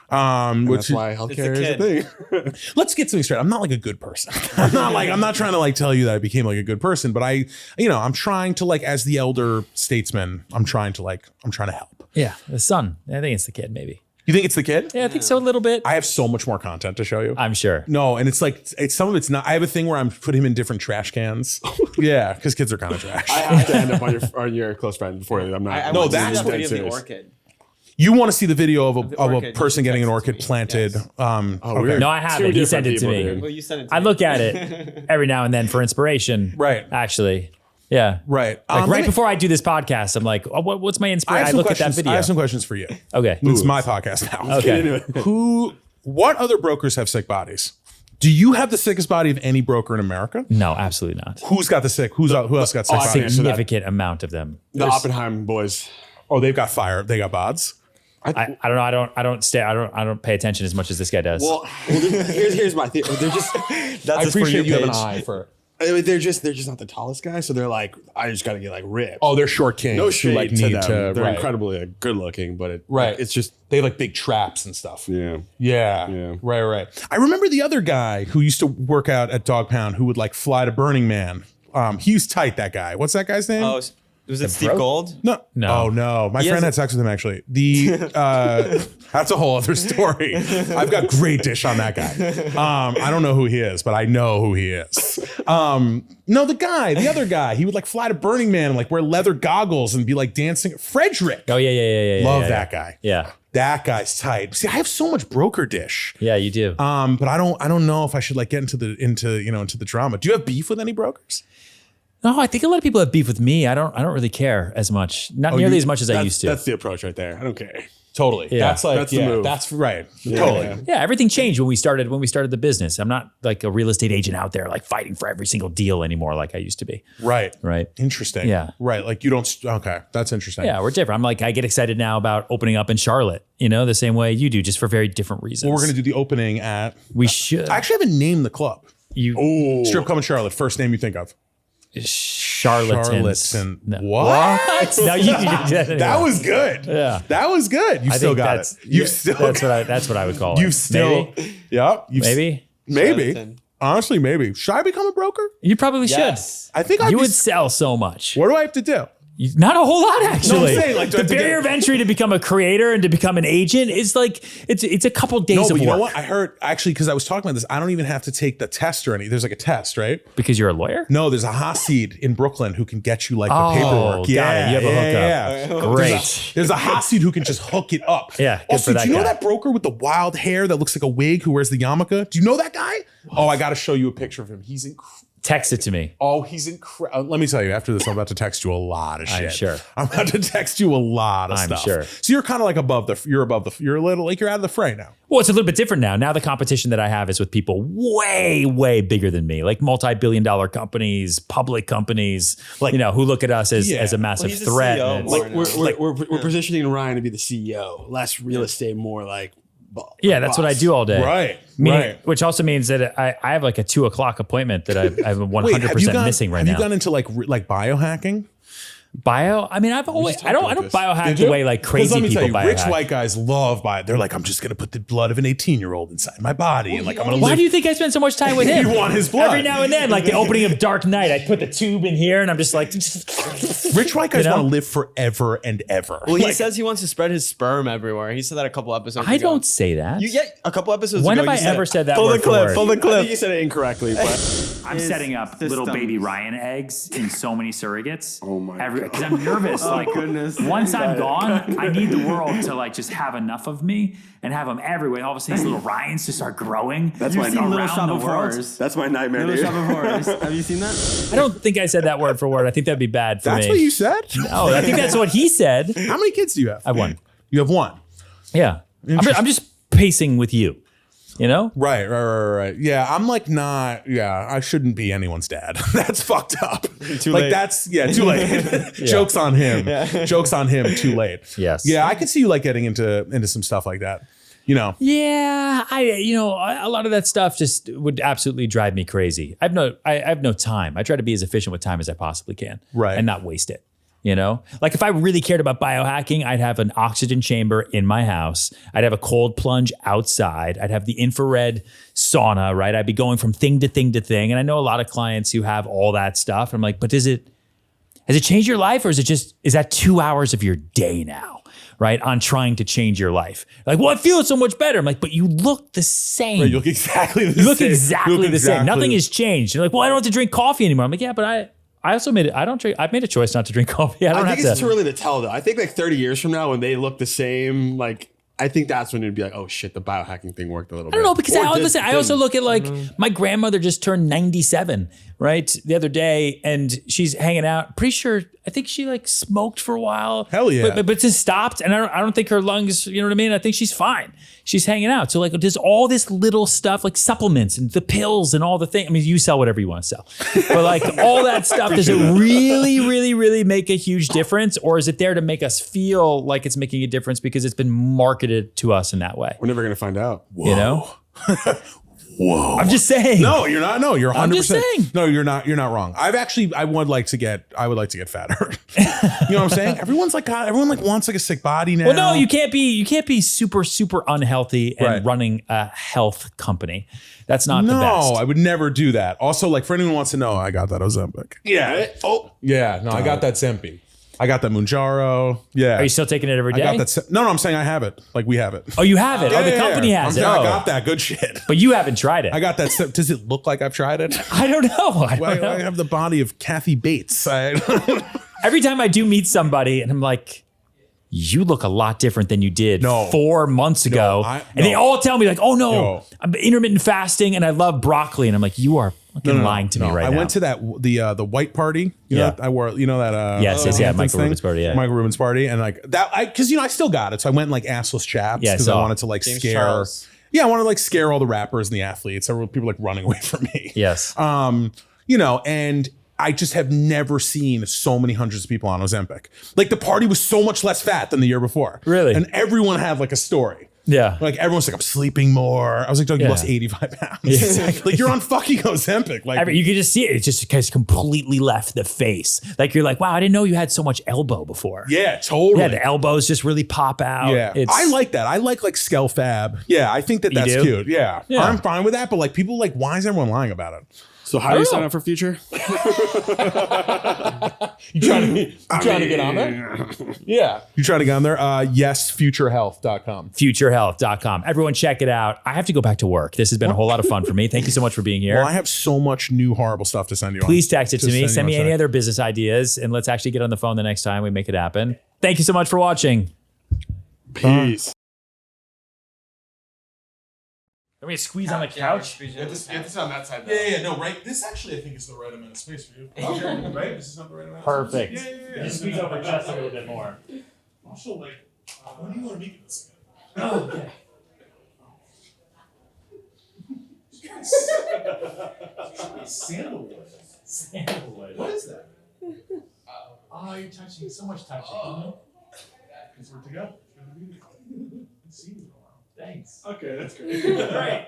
That's why healthcare is a thing. Let's get something straight. I'm not like a good person. I'm not trying to like tell you that I became like a good person, but I'm trying to like, as the elder statesman, I'm trying to help. Yeah. The son. I think it's the kid, maybe. You think it's the kid? Yeah, I think so a little bit. I have so much more content to show you. I'm sure. No, and it's like some of it's not. I have a thing where I'm put him in different trash cans. Yeah, because kids are kind of trash. I have to end up on your close friend before I'm not. I No, want to see that's the what video of the serious. orchid. You want to see the video of a orchid. person You getting an texted orchid me. planted? Yes. Okay. No, I haven't. He sent it to me. Dude. Well, you sent it to I me. look at it every now and then for inspiration. Right. Actually. Yeah. Right. Like Let right me- before I do this podcast, I'm like, oh, what's my inspiration? I look at that video. I have some questions for you. Okay. It's my podcast now. Okay. What other brokers have sick bodies? Do you have the sickest body of any broker in America? No, absolutely not. Who else got sick I see. bodies? Significant amount of them. The Oppenheim boys. Oh, they've got fire. They got bods. I don't know. I don't pay attention as much as this guy does. Well, here's my thing. They're just. I appreciate you have an eye for it. I mean, they're just not the tallest guy, so they're like, I just got to get like ripped. Oh, they're short kings. no who, shade like to need them. to. They're Right. incredibly good looking, but It's just they have like big traps and stuff. yeah. Yeah. Right. I remember the other guy who used to work out at Dog Pound who would like fly to Burning Man. He was tight, that guy. What's that guy's name? Oh, was it Steve Gold? No. No. Oh no. My friend had sex with him actually. That's a whole other story. I've got great dish on that guy. I don't know who he is, but I know who he is. No, the other guy, he would like fly to Burning Man and like wear leather goggles and be like dancing. Frederick. Oh yeah. Love that guy. Yeah. That guy's tight. See, I have so much broker dish. Yeah, you do. But I don't know if I should like get into the drama. Do you have beef with any brokers? No, I think a lot of people have beef with me. I don't really care as much. Not nearly as much as I used to. That's the approach right there. I don't care. Totally. Yeah. That's like That's the move. That's right. Totally. Yeah, everything changed when we started the business. I'm not like a real estate agent out there like fighting for every single deal anymore like I used to be. Right. Right. Interesting. Yeah. Right. Like you don't. Okay. That's interesting. Yeah, we're different. I'm like, I get excited now about opening up in Charlotte, the same way you do, just for very different reasons. Well, we're gonna do the opening at. We should. I actually haven't named the club. You Strip Club in Charlotte. First name you think of. Charlatans. Charlatan. No. What? No, That was good. Yeah. That was good. You still got it. You've still. That's what I would call it. You've still. Maybe? Yeah. Maybe. Maybe. Charlatan. Honestly, maybe. Should I become a broker? You probably Yes. I think should. You would sell so much. What do I have to do? Not a whole lot, actually. saying, like, do I the have to barrier of entry to become a creator and to become an agent is like it's a couple days No, of but work. you know what? I heard actually because I was talking about this. I don't even have to take the test or anything. There's like a test, right? Because you're a lawyer? No, there's a Hasid in Brooklyn who can get you like the Oh, paperwork. got it. You have a hookup. Great. There's a Hasid who can just hook it up. Yeah, good Also, for that do you know guy. that broker with the wild hair that looks like a wig who wears the yarmulke? Do you know that guy? Oh, I got to show you a picture of him. He's incredible. Text it to me. Oh, he's incredible. Let me tell you, after this, I'm about to text you a lot of shit. I'm sure. I'm about to text you a lot of I'm stuff. sure. So you're kind of like you're a little like you're out of the fray now. Well, it's a little bit different now. Now the competition that I have is with people way, way bigger than me, like multi-billion-dollar companies, public companies, Like- who look at us as a massive he's the threat. CEO. And it's- Like, We're positioning Ryan to be the CEO, less real estate, more like. yeah, that's what I do all day. Right. Meaning, right. Which also means that I have like a 2:00 appointment that I'm 100% Wait, have you missing right have now. you gone into like biohacking? I mean, I don't biohack the way like crazy let me people tell you, rich biohack. white guys love bio. They're like, I'm just gonna put the blood of an 18-year-old inside my body, and like I'm gonna. Why live. do you think I spend so much time with him? You want his blood every now and then, like the opening of Dark Knight. I put the tube in here, and I'm just like, Rich white guys You know? want to live forever and ever. Well, he says he wants to spread his sperm everywhere. He said that a couple episodes ago. I don't say that. You get a couple episodes When ago. have you I ever said that Pull word the for clip. word? Pull the I think clip. you said it incorrectly, but I'm setting up little baby Ryan eggs in so many surrogates. Oh my God. Because I'm nervous. like goodness. once I'm gone, I need the world to like just have enough of me and have them everywhere. All of a sudden, these little Ryans to start growing. That's You've my seen Little around Shop the of world. Horrors. That's my nightmare, Little dude. Shop of Horrors. Have you seen that? I don't think I said that word for word. I think that'd be bad for That's me. what you said. No, I think that's what he said. How many kids do you have? I have one. You have one. Yeah, I'm just pacing with you. You know? Right. Yeah, I'm like not. Yeah, I shouldn't be anyone's dad. That's fucked up. Too like late. that's too late. Jokes on him. Jokes on him. Too late. Yes. Yeah, I could see you like getting into some stuff like that. You know. Yeah, a lot of that stuff just would absolutely drive me crazy. I have no time. I try to be as efficient with time as I possibly can, Right. and not waste it. You know, like if I really cared about biohacking, I'd have an oxygen chamber in my house. I'd have a cold plunge outside. I'd have the infrared sauna, right? I'd be going from thing to thing to thing. And I know a lot of clients who have all that stuff. I'm like, but has it changed your life, or is that 2 hours of your day now? Right, on trying to change your life. Like, well, I feel so much better. I'm like, but you look the same. Right, you look exactly the same. You look exactly the same. Nothing is. has changed. You're like, well, I don't have to drink coffee anymore. I'm like, yeah, but I also made it. I don't drink. I've made a choice not to drink coffee. I don't I have think it's to. too early to tell, though. I think like 30 years from now, when they look the same, like I think that's when it'd be like, oh shit, the biohacking thing worked a little bit. I don't know, because I also look at like Mm-hmm. my grandmother just turned 97, right, the other day, and she's hanging out. Pretty sure, I think she like smoked for a while. Hell yeah. But just stopped, and I don't think her lungs, you know what I mean? I think she's fine. She's hanging out. So like there's all this little stuff like supplements and the pills and all the things. I mean, you sell whatever you want to sell. But like all that stuff, does it really, really, really make a huge difference? Or is it there to make us feel like it's making a difference because it's been marketed to us in that way? We're never gonna find out. You know? Whoa. I'm just saying. No, you're not. No, you're 100%. I'm just saying. No, you're not. You're not wrong. I would like to get fatter. You know what I'm saying? Everyone like wants like a sick body now. Well, no, you can't be super, super unhealthy and Right. running a health company. That's not the No, best. I would never do that. Also, like for anyone who wants to know, I got that Ozempic. Yeah. Yeah. No, I got that Zempi. I got that Mounjaro. Yeah. Are you still taking it every day? I got that. No, I'm saying I have it. Like we have it. Oh, you have it. Yeah, Oh, the yeah, company yeah. has I'm it. saying Oh. I got that good shit. But you haven't tried it. I got that. Does it look like I've tried it? I don't know. I don't know. I have the body of Kathy Bates. Every time I do meet somebody and I'm like, you look a lot different than you did No. 4 months ago. And they no. all tell me like, oh no, No. I'm intermittent fasting and I love broccoli. And I'm like, you are fucking lying to me right I now. went to that the white party. You know, I wore. You know that. Yes, Hamptons Michael thing? Rubin's party, yeah. Michael Rubin's party, and like that. Because I still got it, so I went in, like assless chaps Yeah, I because I saw. wanted to like James scare. Charles. Yeah, I wanted to like scare all the rappers and the athletes. So people were, like running away from me. Yes. You know, and I just have never seen so many hundreds of people on Ozempic. Like the party was so much less fat than the year before. Really? And everyone had like a story. Yeah. Like everyone's like, I'm sleeping more. I was like, Doug, you Yeah. lost 85 pounds. Exactly. Like you're on fucking Ozempic. Like You could just see it. It just has completely left the face. Like you're like, wow, I didn't know you had so much elbow before. yeah, totally. Yeah, the elbows just really pop out. Yeah, I like that. I like skell fab. Yeah, I think that's do? cute. Yeah. Yeah. I'm fine with that. But like people like, why is everyone lying about it? So how do you don't sign know. up for Future? You trying to get on there? Yeah. You trying to get on there? Yesfuturehealth.com. Futurehealth.com. Everyone check it out. I have to go back to work. This has been a whole lot of fun for me. Thank you so much for being here. Well, I have so much new horrible stuff to send you. Please text it to me. Send me any other. other business ideas and let's actually get on the phone the next time we make it happen. Thank you so much for watching. Peace. Let me squeeze on the couch. You have to sit on that side. Yeah, no, right. This actually, I think, is the right amount of space for you. Right? This is not the right amount. Perfect. Yeah. Just squeeze over just a little bit more. Also, like, when do you want to meet this again? Oh, okay. Sandalwood. Sandalwood. What is that? Oh, you're touching. So much touching. Because we're together. It's gonna be. See you in a while. Thanks. Okay, that's great. Great.